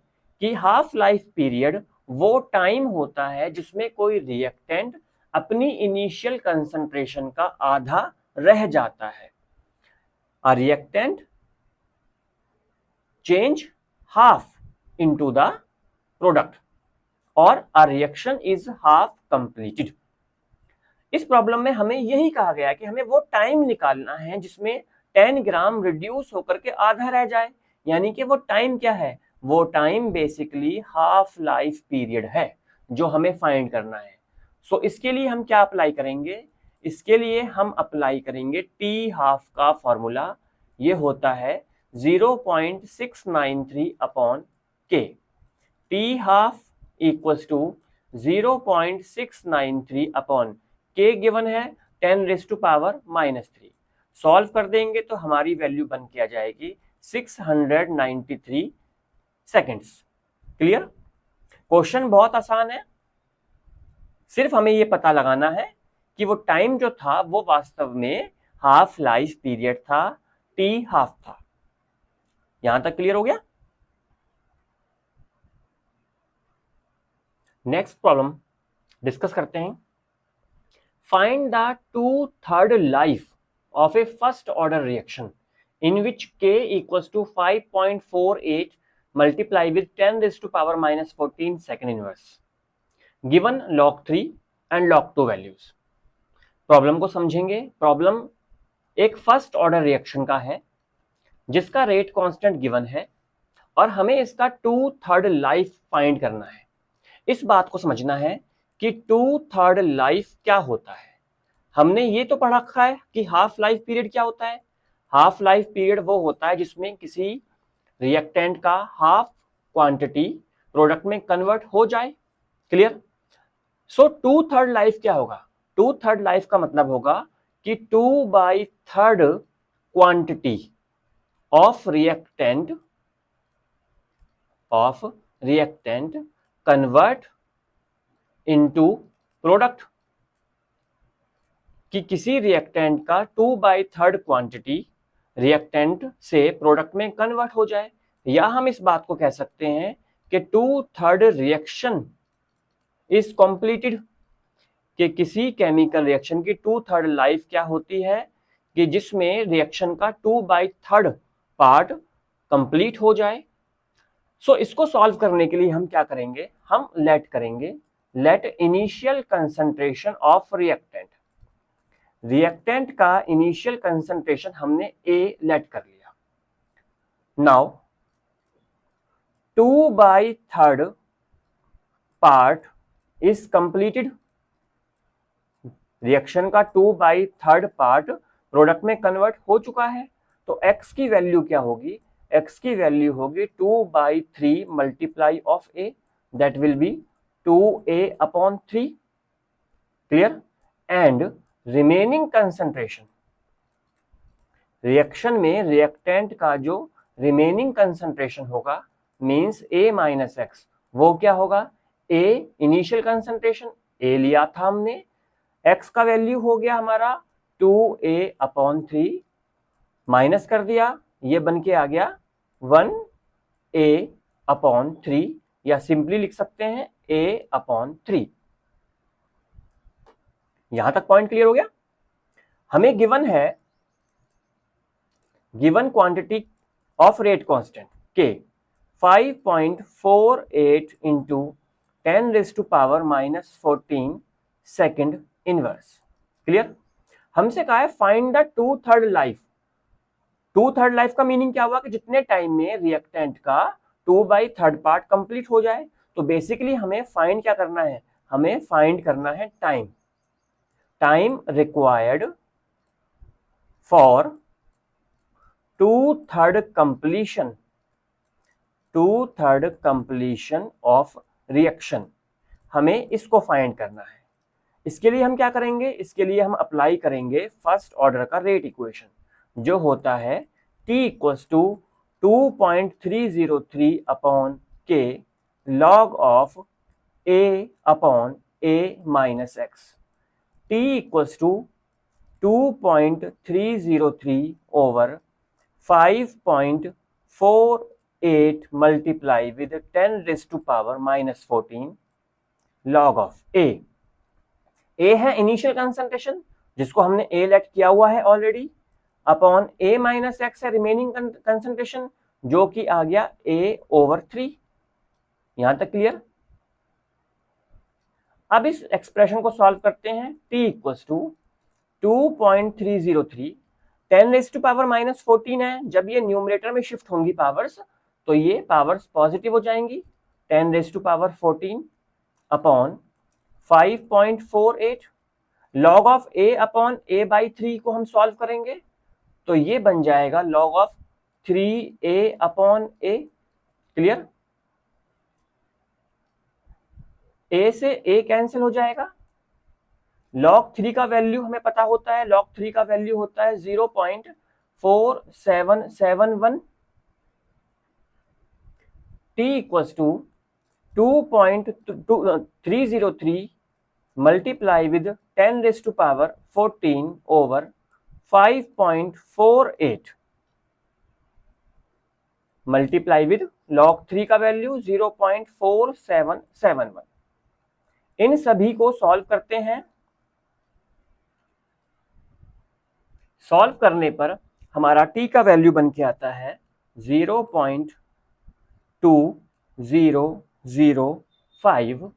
कि हाफ लाइफ पीरियड वो टाइम होता है जिसमें कोई रिएक्टेंट अपनी इनिशियल कंसंट्रेशन का आधा रह जाता है। A reactant change half into the product और a reaction is half completed. इस प्रॉब्लम में हमें यही कहा गया कि हमें वो टाइम निकालना है जिसमें 10 ग्राम रिड्यूस होकर के आधा रह जाए, यानी कि वो टाइम क्या है? वो time basically half life period है जो हमें फाइंड करना है। सो इसके लिए हम क्या अप्लाई करेंगे? इसके लिए हम अप्लाई करेंगे टी हाफ का फॉर्मूला। ये होता है 0.693 अपॉन के। T half equals to 0.693 upon k given है 10⁻³ सॉल्व कर देंगे तो हमारी वैल्यू बन के आ जाएगी 693 सेकेंड्स। क्लियर? क्वेश्चन बहुत आसान है, सिर्फ हमें ये पता लगाना है कि वो टाइम जो था वो वास्तव में हाफ लाइफ पीरियड था, टी हाफ था। यहां तक क्लियर हो गया? नेक्स्ट प्रॉब्लम डिस्कस करते हैं। Find the 2/3 life of a first order reaction in which k equals to 5.48 multiply with 10⁻⁻14 second inverse given log 3 and log 2 values। Problem को समझेंगे। प्रॉब्लम एक फर्स्ट ऑर्डर रिएक्शन का है जिसका रेट कांस्टेंट गिवन है और हमें इसका 2/3 लाइफ फाइंड करना है। इस बात को समझना है कि 2/3 लाइफ क्या होता है। हमने ये तो पढ़ रखा है कि हाफ लाइफ पीरियड क्या होता है। हाफ लाइफ पीरियड वो होता है जिसमें किसी रिएक्टेंट का हाफ क्वांटिटी प्रोडक्ट में कन्वर्ट हो जाए। क्लियर? सो 2/3 लाइफ क्या होगा? 2/3 लाइफ का मतलब होगा कि 2/3 quantity of reactant convert into product, कि किसी रिएक्टेंट का 2/3 क्वांटिटी रिएक्टेंट से प्रोडक्ट में कन्वर्ट हो जाए, या हम इस बात को कह सकते हैं कि 2/3 रिएक्शन इज कंप्लीटेड, कि किसी केमिकल रिएक्शन की 2/3 लाइफ क्या होती है कि जिसमें रिएक्शन का 2/3 पार्ट कंप्लीट हो जाए। सो इसको सॉल्व करने के लिए हम क्या करेंगे? हम लेट करेंगे, let initial concentration of reactant. Reactant का इनिशियल कंसंट्रेशन हमने ए लेट कर लिया। Now 2/3 part is completed. Reaction का 2/3 पार्ट प्रोडक्ट में कन्वर्ट हो चुका है। तो x की वैल्यू क्या होगी, x की वैल्यू होगी 2/3 multiply of a, that will B 2a/3, clear. And remaining concentration, reaction में रिएक्टेंट का जो रिमेनिंग कंसंट्रेशन होगा मींस a माइनस एक्स, वो क्या होगा, a इनिशियल कंसंट्रेशन a लिया था हमने, x का वैल्यू हो गया हमारा 2a/3, माइनस कर दिया, ये बन के आ गया 1a/3, या सिंपली लिख सकते हैं a/3। यहां तक पॉइंट क्लियर हो गया। हमें गिवन है, given quantity of rate constant के 5.48 इंटू 10⁻⁻14 सेकेंड इनवर्स, क्लियर। हमसे कहा है फाइंड द 2/3 लाइफ। 2/3 लाइफ का मीनिंग क्या हुआ कि जितने टाइम में रिएक्टेंट का 2/3 पार्ट कंप्लीट हो जाए। तो बेसिकली हमें फाइंड क्या करना है, हमें फाइंड करना है time, time required for 2/3 completion, 2/3 completion of reaction, हमें इसको फाइंड करना है। इसके लिए हम क्या करेंगे, इसके लिए हम अप्लाई करेंगे फर्स्ट ऑर्डर का रेट इक्वेशन, जो होता है t इक्वल्स टू 2.303 अपॉन के log of a upon a minus x. t equals to 2.303 over 5.48 multiply with 10⁻⁻14 log of a। a है इनिशियल कंसंट्रेशन जिसको हमने a लेट किया हुआ है already, upon a minus x है रिमेनिंग कंसंट्रेशन जो कि आ गया a/3। यहां तक क्लियर। अब इस एक्सप्रेशन को सॉल्व करते हैं। t इक्वल्स टू 2.303, 10⁻⁻14 है, जब ये न्यूमरेटर में शिफ्ट होंगी पावर्स तो ये पावर्स पॉजिटिव हो जाएंगी, 10⁻14 upon 5.48 log of a upon a/3 को हम सॉल्व करेंगे तो ये बन जाएगा log of 3a/a, clear. a से a कैंसिल हो जाएगा, लॉग 3 का वैल्यू हमें पता होता है, लॉग 3 का वैल्यू होता है 0.4771। t equals to 2.303 multiply with 10⁻14 over 5.48 multiply with log 3 का वैल्यू 0.4771। इन सभी को सॉल्व करते हैं। सॉल्व करने पर हमारा t का वैल्यू बन के आता है 0.2005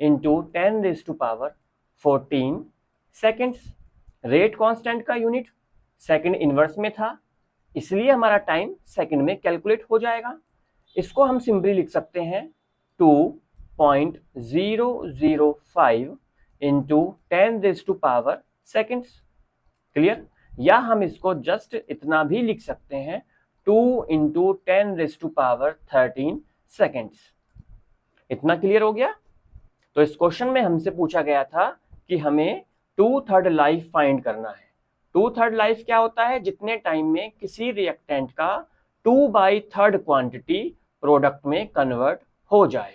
इंटू 10⁻14 सेकेंड्स। रेट कांस्टेंट का यूनिट सेकेंड इनवर्स में था, इसलिए हमारा टाइम सेकेंड में कैलकुलेट हो जाएगा। इसको हम सिंपली लिख सकते हैं 2.005 इंटू 10⁻⁻ सेकेंड्स, क्लियर। या हम इसको जस्ट इतना भी लिख सकते हैं 2 इंटू 10⁻13 सेकेंड्स। इतना क्लियर हो गया। तो इस क्वेश्चन में हमसे पूछा गया था कि हमें 2/3 लाइफ फाइंड करना है। 2/3 लाइफ क्या होता है, जितने टाइम में किसी रिएक्टेंट का 2/3 क्वांटिटी प्रोडक्ट में कन्वर्ट हो जाए।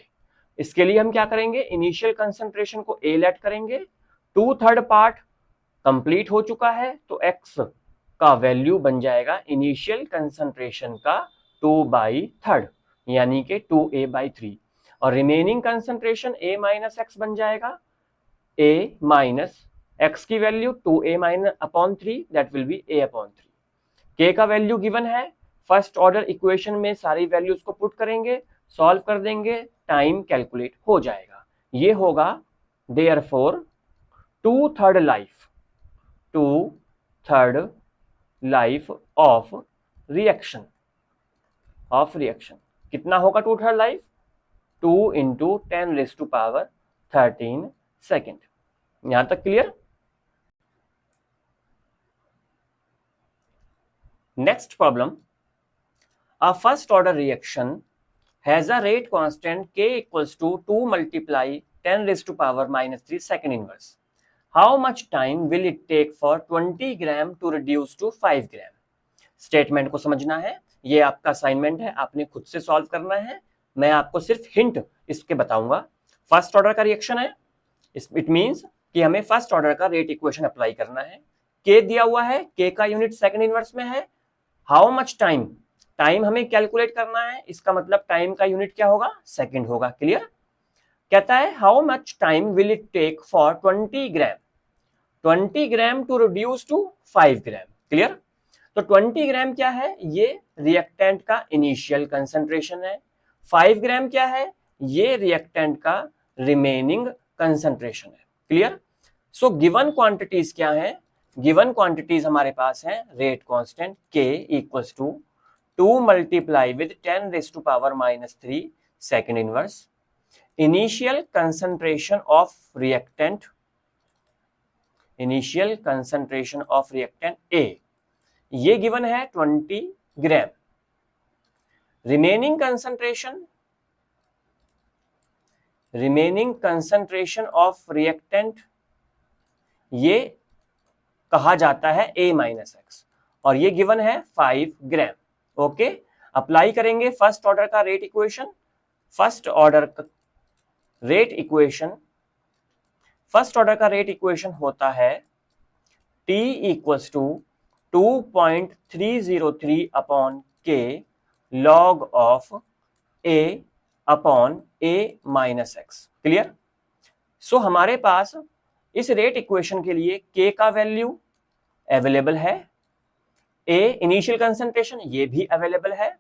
इसके लिए हम क्या करेंगे, इनिशियल कंसंट्रेशन को a लेट करेंगे, 2/3 पार्ट कंप्लीट हो चुका है तो x का वैल्यू बन जाएगा इनिशियल कंसंट्रेशन का 2/3 यानी कि 2a/3, और remaining concentration a minus x बन जाएगा, a माइनस एक्स की value 2a/3 that will B a/3। k का वैल्यू गिवन है, फर्स्ट ऑर्डर इक्वेशन में सारी वैल्यूज को पुट करेंगे, सॉल्व कर देंगे, टाइम कैलकुलेट हो जाएगा। ये होगा therefore 2/3 life, 2/3 life of reaction, कितना होगा 2/3 लाइफ, 2 इंटू 10⁻13 सेकेंड। यहां तक clear. Next problem, a first order reaction has a rate constant k equals to 2 multiply 10 raised to power minus 3 second inverse. How much time will it take for 20 gram to reduce to 5 gram? Statement को समझना है, ये आपका assignment है, आपने खुद से solve करना है, मैं आपको सिर्फ हिंट इसके बताऊंगा। फर्स्ट ऑर्डर का रिएक्शन है, इट मींस कि हमें फर्स्ट ऑर्डर का रेट इक्वेशन अप्लाई करना है। के दिया हुआ है, के का यूनिट सेकंड इनवर्स में है। हाउ मच टाइम, टाइम हमें कैलकुलेट करना है, इसका मतलब टाइम का यूनिट क्या होगा, सेकंड होगा। क्लियर? कहता है how much time will it take for 20 gram, 20 gram to reduce to 5 gram. Clear? तो 20 ग्राम क्या है, ये रिएक्टेंट का इनिशियल कंसंट्रेशन है। 5 ग्राम क्या है, ये रिएक्टेंट का रिमेनिंग कंसंट्रेशन है। क्लियर? सो गिवन क्वांटिटीज क्या है, गिवन क्वांटिटीज हमारे पास है rate constant k equals to 2 multiply with 10 raise to power minus 3 second inverse, initial concentration of reactant, initial concentration of reactant A, ये given है 20 gram. Remaining concentration of reactant ये कहा जाता है A माइनस एक्स, और ये given है 5 gram. Okay, apply करेंगे फर्स्ट ऑर्डर का रेट इक्वेशन। फर्स्ट ऑर्डर का रेट इक्वेशन होता है T इक्वल्स टू 2.303 अपॉन के log of A upon A minus x. Clear? So हमारे पास इस रेट इक्वेशन के लिए K का वैल्यू अवेलेबल है, A इनिशियल कंसंट्रेशन ये भी अवेलेबल है,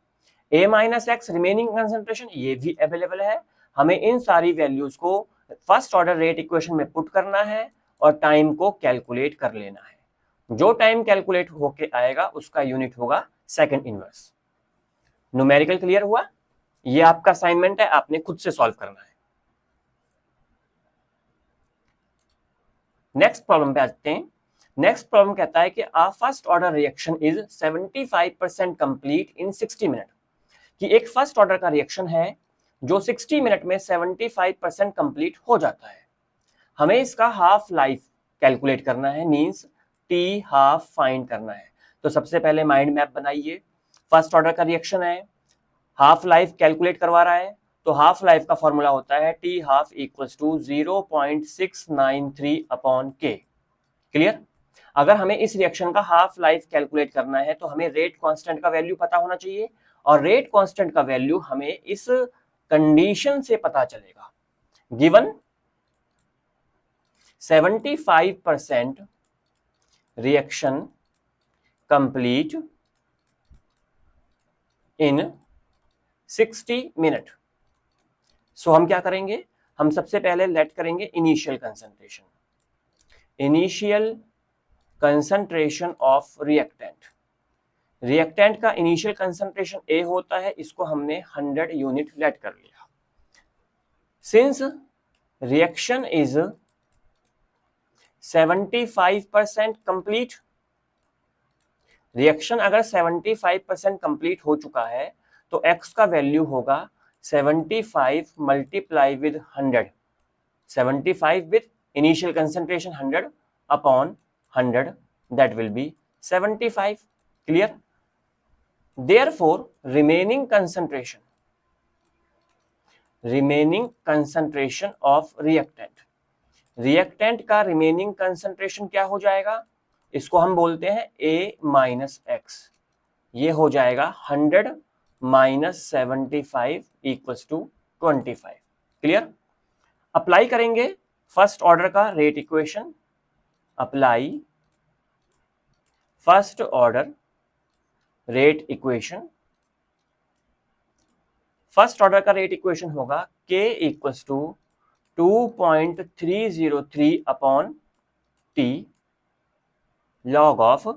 A minus x remaining concentration ये भी अवेलेबल है। हमें इन सारी वैल्यूज को फर्स्ट ऑर्डर रेट इक्वेशन में पुट करना है और टाइम को कैलकुलेट कर लेना है। जो टाइम कैलकुलेट होके आएगा उसका यूनिट होगा सेकंड इनवर्स। न्यूमेरिकल क्लियर हुआ? ये आपका असाइनमेंट है, आपने खुद से सॉल्व करना है। नेक्स्ट प्रॉब्लम पे आते हैं। नेक्स्ट प्रॉब्लम कहता है कि a first order reaction is 75% complete in 60 minute, कि एक फर्स्ट ऑर्डर का रिएक्शन है जो 60 मिनट में 75% कंप्लीट हो जाता है। हमें इसका हाफ लाइफ कैलकुलेट करना है, मींस टी हाफ फाइंड करना है। तो सबसे पहले माइंड मैप बनाइए। फर्स्ट ऑर्डर का रिएक्शन है, हाफ लाइफ कैलकुलेट करवा रहा है, तो हाफ लाइफ का फॉर्मूला होता है T half equals to 0.693 upon k. Clear? अगर हमें इस रिएक्शन का हाफ लाइफ कैलकुलेट करना है तो हमें रेट कांस्टेंट का वैल्यू पता होना चाहिए, और रेट कांस्टेंट का वैल्यू हमें इस कंडीशन से पता चलेगा। Given 75% reaction complete in 60 minute. So हम क्या करेंगे, हम सबसे पहले लेट करेंगे initial concentration, initial concentration of reactant. Reactant का इनिशियल कंसंट्रेशन A होता है, इसको हमने 100 यूनिट लेट कर लिया। Since reaction is 75% complete, reaction अगर 75% कंप्लीट हो चुका है तो x का वैल्यू होगा 75 multiply with 100, 75 with initial concentration 100 upon 100, that will B 75। Clear? Therefore, remaining concentration of reactant, reactant का रिमेनिंग कंसंट्रेशन क्या हो जाएगा, इसको हम बोलते हैं A माइनस एक्स। ये हो जाएगा 100 minus 75 equals to 25। Clear? Apply करेंगे फर्स्ट ऑर्डर का rate equation. Apply first order rate equation. First order का रेट इक्वेशन होगा k equals to 2.303 upon t log of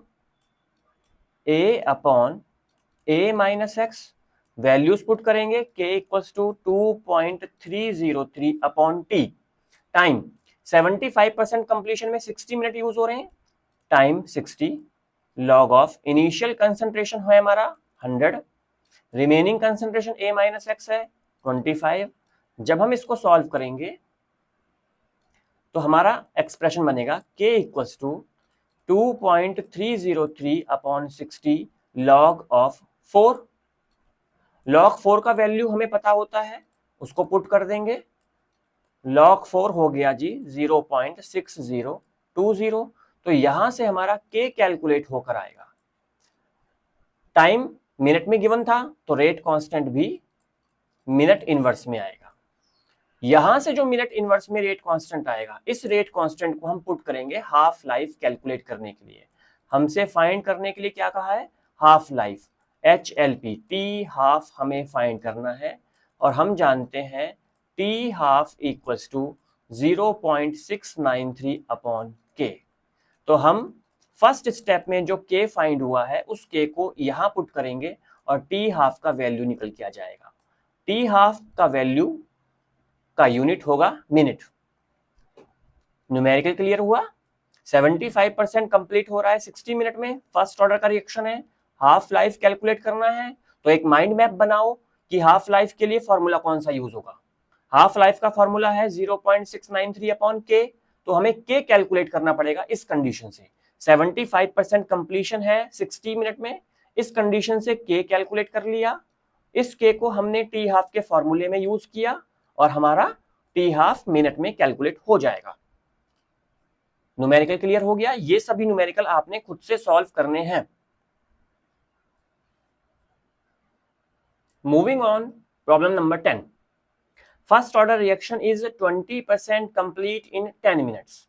a upon a minus x. Values put करेंगे, k equals to 2.303 upon t। Time 75% completion में 60 minute use हो रहे हैं, time 60, log of initial concentration है हमारा 100, remaining concentration A minus x है 25। जब हम इसको सॉल्व करेंगे तो हमारा एक्सप्रेशन बनेगा K equals to 2.303 upon 60 log of 4। Log 4 का वैल्यू हमें पता होता है, उसको पुट कर देंगे। लॉग 4 हो गया जी 0.6020। तो यहां से हमारा K कैलकुलेट होकर आएगा। टाइम मिनट में गिवन था तो रेट कांस्टेंट भी मिनट इनवर्स में आएगा। यहां से जो मिनट इनवर्स में रेट कांस्टेंट आएगा, इस रेट कांस्टेंट को हम पुट करेंगे हाफ लाइफ कैलकुलेट करने के लिए। हमसे फाइंड करने के लिए क्या कहा है? Half life, HLP, t half हमें फाइंड करना है। और हम जानते हैं t half equals to 0.693 upon K। तो हम फर्स्ट स्टेप में जो K फाइंड हुआ है उस K को यहां पुट करेंगे और टी हाफ का वैल्यू निकल के आ जाएगा। टी हाफ का वैल्यू का यूनिट होगा मिनट। न्यूमेरिकल क्लियर हुआ? 75% कंप्लीट हो रहा है 60 मिनट में। फर्स्ट ऑर्डर का रिएक्शन है, हाफ लाइफ कैलकुलेट करना है। तो एक माइंड मैप बनाओ कि हाफ लाइफ के लिए फॉर्मूला कौन सा यूज होगा। हाफ लाइफ का फॉर्मूला है 0.693 अपॉन K। तो हमें K कैलकुलेट करना पड़ेगा इस कंडीशन से। 75% कंप्लीशन है 60 मिनट में, इस कंडीशन से K कैलकुलेट कर लिया। इस K को हमने टी हाफ के फॉर्मूले में यूज किया और हमारा टी हाफ मिनट में कैलकुलेट हो जाएगा। न्यूमेरिकल क्लियर हो गया? ये सभी न्यूमेरिकल आपने खुद से सॉल्व करने हैं। Moving on, problem number 10। First order reaction is 20% complete in 10 minutes.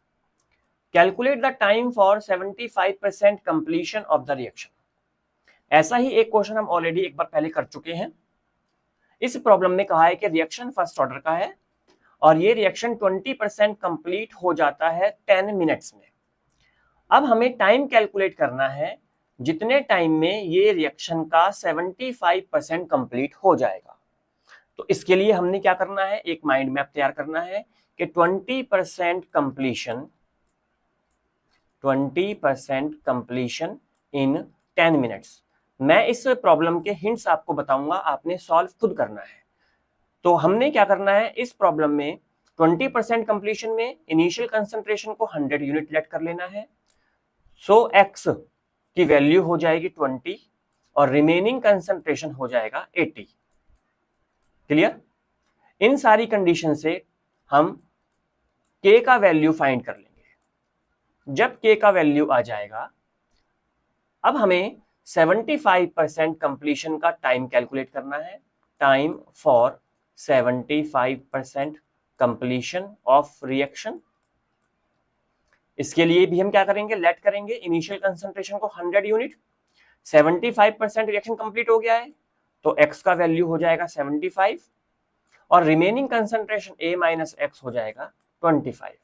Calculate the time for 75% completion of the reaction. ऐसा ही एक क्वेश्चन हम ऑलरेडी एक बार पहले कर चुके हैं। इस प्रॉब्लम में कहा है कि रिएक्शन फर्स्ट ऑर्डर का है और ये रिएक्शन 20% कंप्लीट हो जाता है 10 मिनट्स में। अब हमें टाइम कैलकुलेट करना है जितने टाइम में ये रिएक्शन का 75% कंप्लीट हो जाएगा। तो इसके लिए हमने क्या करना है, एक माइंड मैप तैयार करना है कि 20% कंप्लीशन इन 10 मिनट्स। मैं इस प्रॉब्लम के हिंट्स आपको बताऊंगा, आपने सॉल्व खुद करना है। तो हमने क्या करना है इस प्रॉब्लम में, 20% कंप्लीशन में इनिशियल कंसंट्रेशन को 100 यूनिट लेट कर लेना है। सो x की वैल्यू हो जाएगी 20 और रिमेनिंग कंसंट्रेशन हो जाएगा 80। क्लियर? इन सारी कंडीशन से हम K का वैल्यू फाइंड कर लेंगे। जब K का वैल्यू आ जाएगा, अब हमें 75% कंप्लीशन का टाइम कैलकुलेट करना है। Time for 75% completion of reaction. इसके लिए भी हम क्या करेंगे, लेट करेंगे इनिशियल कंसंट्रेशन को 100 यूनिट। 75% रिएक्शन कंप्लीट हो गया है तो x का वैल्यू हो जाएगा 75 और remaining concentration A minus x हो जाएगा 25।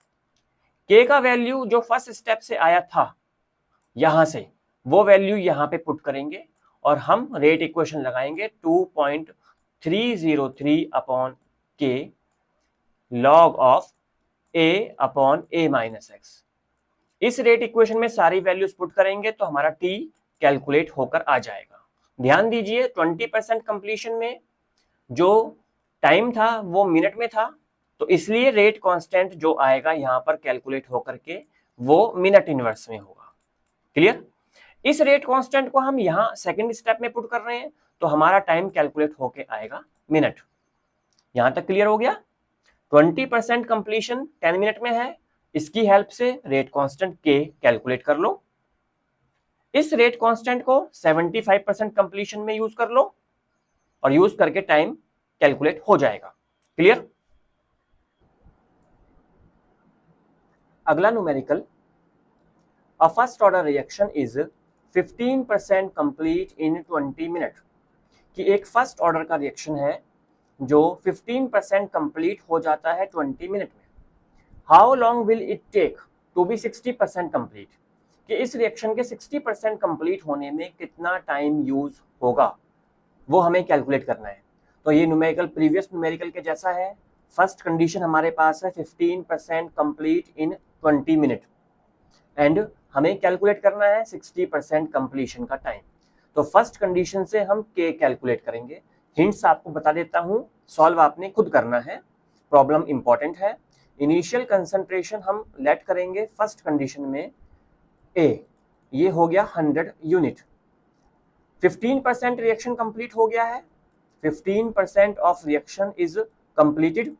K का वैल्यू जो फर्स्ट स्टेप से आया था यहां से, वो वैल्यू यहां पे पुट करेंगे और हम रेट इक्वेशन लगाएंगे 2.303 upon K log of A upon A minus x. इस रेट इक्वेशन में सारी वैल्यूज पुट करेंगे तो हमारा T कैलकुलेट होकर आ जाएगा। ध्यान दीजिए 20% कंप्लीशन में जो टाइम था वो मिनट में था, तो इसलिए रेट कांस्टेंट जो आएगा यहां पर कैलकुलेट होकर के वो मिनट इनवर्स में होगा। क्लियर? इस रेट कांस्टेंट को हम यहां सेकंड स्टेप में पुट कर रहे हैं तो हमारा टाइम कैलकुलेट होके आएगा मिनट। यहां तक क्लियर हो गया? 20% कंप्लीशन 10 मिनट में है, इसकी हेल्प से रेट कांस्टेंट K कैलकुलेट कर लो। इस रेट कांस्टेंट को 75% कंप्लीशन में यूज कर लो और यूज करके टाइम कैलकुलेट हो जाएगा। क्लियर? अगला numerical, a first order reaction is 15% complete in 20 minute. कि एक फर्स्ट ऑर्डर का रिएक्शन है जो 15% कंप्लीट हो जाता है 20 मिनट में। How long will it take to be 60% complete. कि इस रिएक्शन के 60% कंप्लीट होने में कितना टाइम यूज होगा वो हमें कैलकुलेट करना है। तो ये न्यूमेरिकल प्रीवियस न्यूमेरिकल के जैसा है। फर्स्ट कंडीशन हमारे पास है 15% कंप्लीट इन 20 मिनट एंड हमें कैलकुलेट करना है 60% कंप्लीशन का टाइम। तो फर्स्ट कंडीशन से हम के कैलकुलेट करेंगे। हिंट्स आपको बता देता हूं, सॉल्व आपने खुद करना है, प्रॉब्लम इंपॉर्टेंट है। इनिशियल कंसंट्रेशन हम लेट करेंगे फर्स्ट कंडीशन में ए, ये हो गया 100 यूनिट। 15% रिएक्शन कंप्लीट हो गया है, 15% of reaction is completed.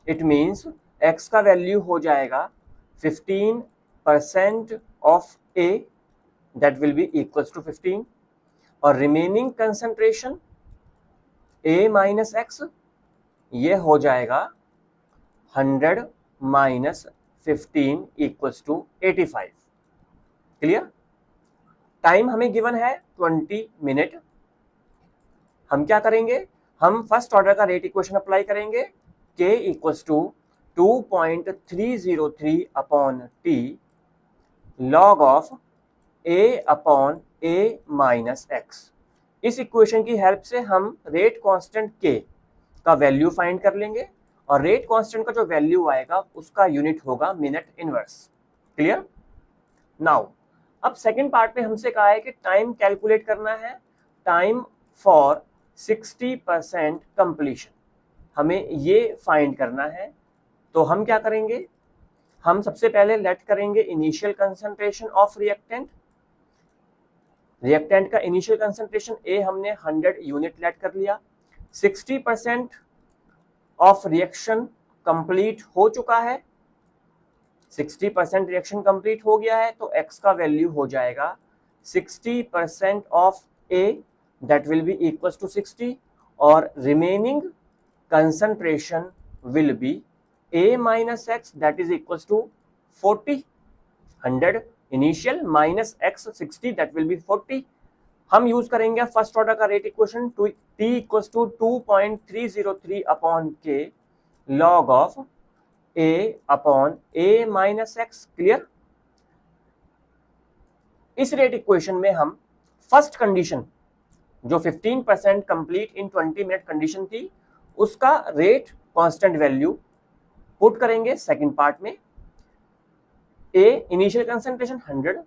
It means x का वैल्यू हो जाएगा 15% of A, that will be equals to 15, और remaining concentration A minus x, ये हो जाएगा 100 minus 15 equals to 85। Clear? Time हमें गिवन है 20 मिनट। हम क्या करेंगे, हम फर्स्ट ऑर्डर का रेट इक्वेशन अप्लाई करेंगे, k equals to 2.303 upon t log of a upon a minus x. इस इक्वेशन की हेल्प से हम रेट कांस्टेंट k का वैल्यू फाइंड कर लेंगे, और रेट कांस्टेंट का जो वैल्यू आएगा उसका यूनिट होगा मिनट इनवर्स। क्लियर? नाउ अब सेकंड पार्ट में हमसे कहा है कि टाइम कैलकुलेट करना है, टाइम फॉर 60% कंप्लीशन, हमें ये फाइंड करना है। तो हम क्या करेंगे, हम सबसे पहले लेट करेंगे initial concentration of reactant. Reactant का इनिशियल कंसंट्रेशन ए हमने 100 यूनिट लेट कर लिया। 60% ऑफ रिएक्शन कंप्लीट हो चुका है, 60% रिएक्शन कंप्लीट हो गया है, तो x का वैल्यू हो जाएगा 60% of a, that will be equals to 60, और remaining concentration will be a minus x, that is equals to 40। 100 initial minus x 60, that will be 40। हम यूज करेंगे फर्स्ट ऑर्डर का rate equation, t equals to 2.303 upon k log of a upon a minus x. Clear? इस rate equation में हम first condition जो 15% complete in 20 minute condition थी, उसका rate constant value put करेंगे सेकंड पार्ट में। a initial concentration 100,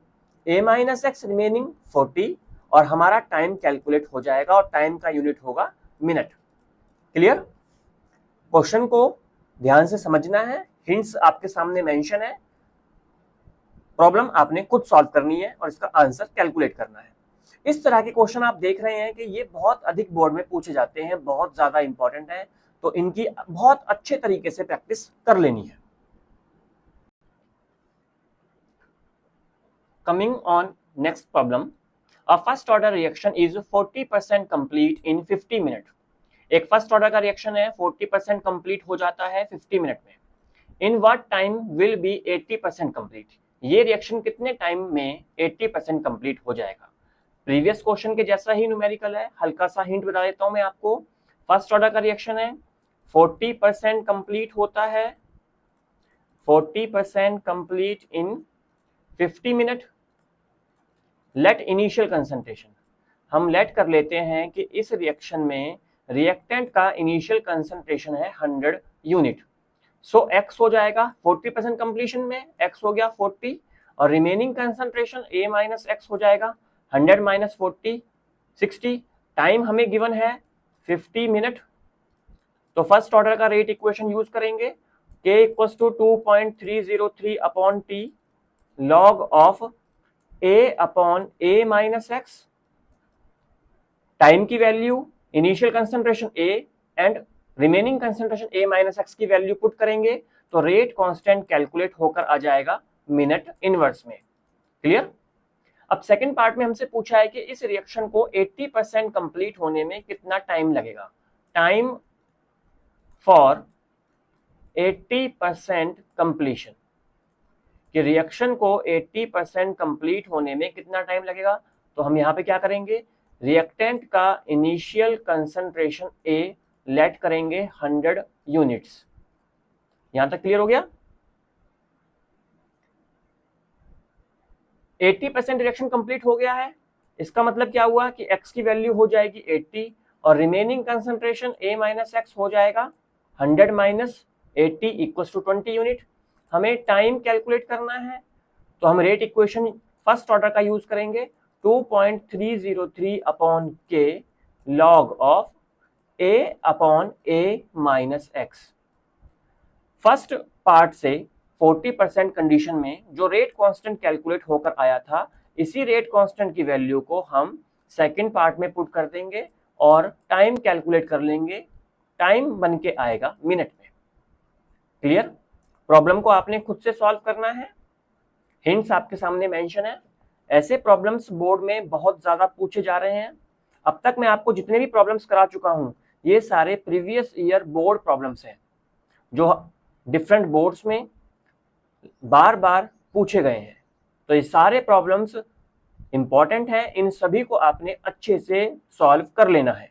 a minus x remaining 40, और हमारा टाइम कैलकुलेट हो जाएगा, और टाइम का यूनिट होगा मिनट। क्लियर? क्वेश्चन को ध्यान से समझना है, हिंट्स आपके सामने मेंशन है, प्रॉब्लम आपने खुद सॉल्व करनी है और इसका आंसर कैलकुलेट करना है। इस तरह के क्वेश्चन आप देख रहे हैं कि ये बहुत अधिक बोर्ड में पूछे जाते हैं, बहुत ज्यादा इंपॉर्टेंट है, तो इनकी बहुत अच्छे तरीके से प्रैक्टिस कर लेनी है। Coming on next problem, a first order reaction is 40% complete in 50 minute. एक फर्स्ट ऑर्डर का रिएक्शन है, 40% कंप्लीट हो जाता है 50 मिनट में। इन what time will be 80% complete? ये रिएक्शन कितने टाइम में 80% कंप्लीट हो जाएगा? प्रीवियस क्वेश्चन के जैसा ही न्यूमेरिकल है, हल्का सा हिंट बता देता हूं मैं आपको। फर्स्ट ऑर्डर का रिएक्शन है, 40% कंप्लीट होता है, 40% complete in 50 minute. Let initial concentration, हम लेट कर लेते हैं कि इस रिएक्शन में रिएक्टेंट का इनिशियल कंसंट्रेशन है 100 यूनिट। सो x हो जाएगा 40% कंप्लीशन में, x हो गया 40, और remaining concentration a minus x हो जाएगा 100 माइनस 40 60। टाइम हमें गिवन है 50 मिनट। तो फर्स्ट ऑर्डर का रेट इक्वेशन यूज करेंगे, k equals to 2.303 upon t log of a upon a minus x. Time की value initial concentration a and remaining concentration a minus x की value put करेंगे, तो rate constant calculate होकर आ जाएगा minute inverse में। Clear? अब second part में हमसे पूछा है कि इस रिएक्शन को 80% कंप्लीट होने में कितना टाइम लगेगा। टाइम फॉर 80% कंप्लीशन, कि रिएक्शन को 80% कंप्लीट होने में कितना टाइम लगेगा। तो हम यहां पे क्या करेंगे, रिएक्टेंट का इनिशियल कंसंट्रेशन A लेट करेंगे 100 यूनिट्स। यहां तक क्लियर हो गया? 80% रिएक्शन कंप्लीट हो गया है, इसका मतलब क्या हुआ कि x की वैल्यू हो जाएगी 80, और remaining concentration A minus x हो जाएगा 100 माइनस 80 इक्वल्स टू 20 यूनिट। हमें टाइम कैलकुलेट करना है, तो हम रेट इक्वेशन फर्स्ट ऑर्डर का यूज करेंगे 2.303 अपॉन के log of a upon a minus x. First part से 40% कंडीशन में जो रेट कांस्टेंट कैलकुलेट होकर आया था, इसी रेट कांस्टेंट की वैल्यू को हम सेकंड पार्ट में पुट कर देंगे और टाइम कैलकुलेट कर लेंगे। टाइम बन के आएगा मिनट में। क्लियर? प्रॉब्लम को आपने खुद से सॉल्व करना है, हिंट्स आपके सामने मेंशन है। ऐसे प्रॉब्लम्स बोर्ड में बहुत ज्यादा पूछे जा रहे हैं। अब तक मैं आपको जितने भी प्रॉब्लम्स करा चुका हूं, ये सारे प्रीवियस ईयर बोर्ड प्रॉब्लम्स हैं जो डिफरेंट बोर्ड्स में बार बार पूछे गए हैं। तो ये सारे प्रॉब्लम्स इंपॉर्टेंट हैं, इन सभी को आपने अच्छे से सॉल्व कर लेना है।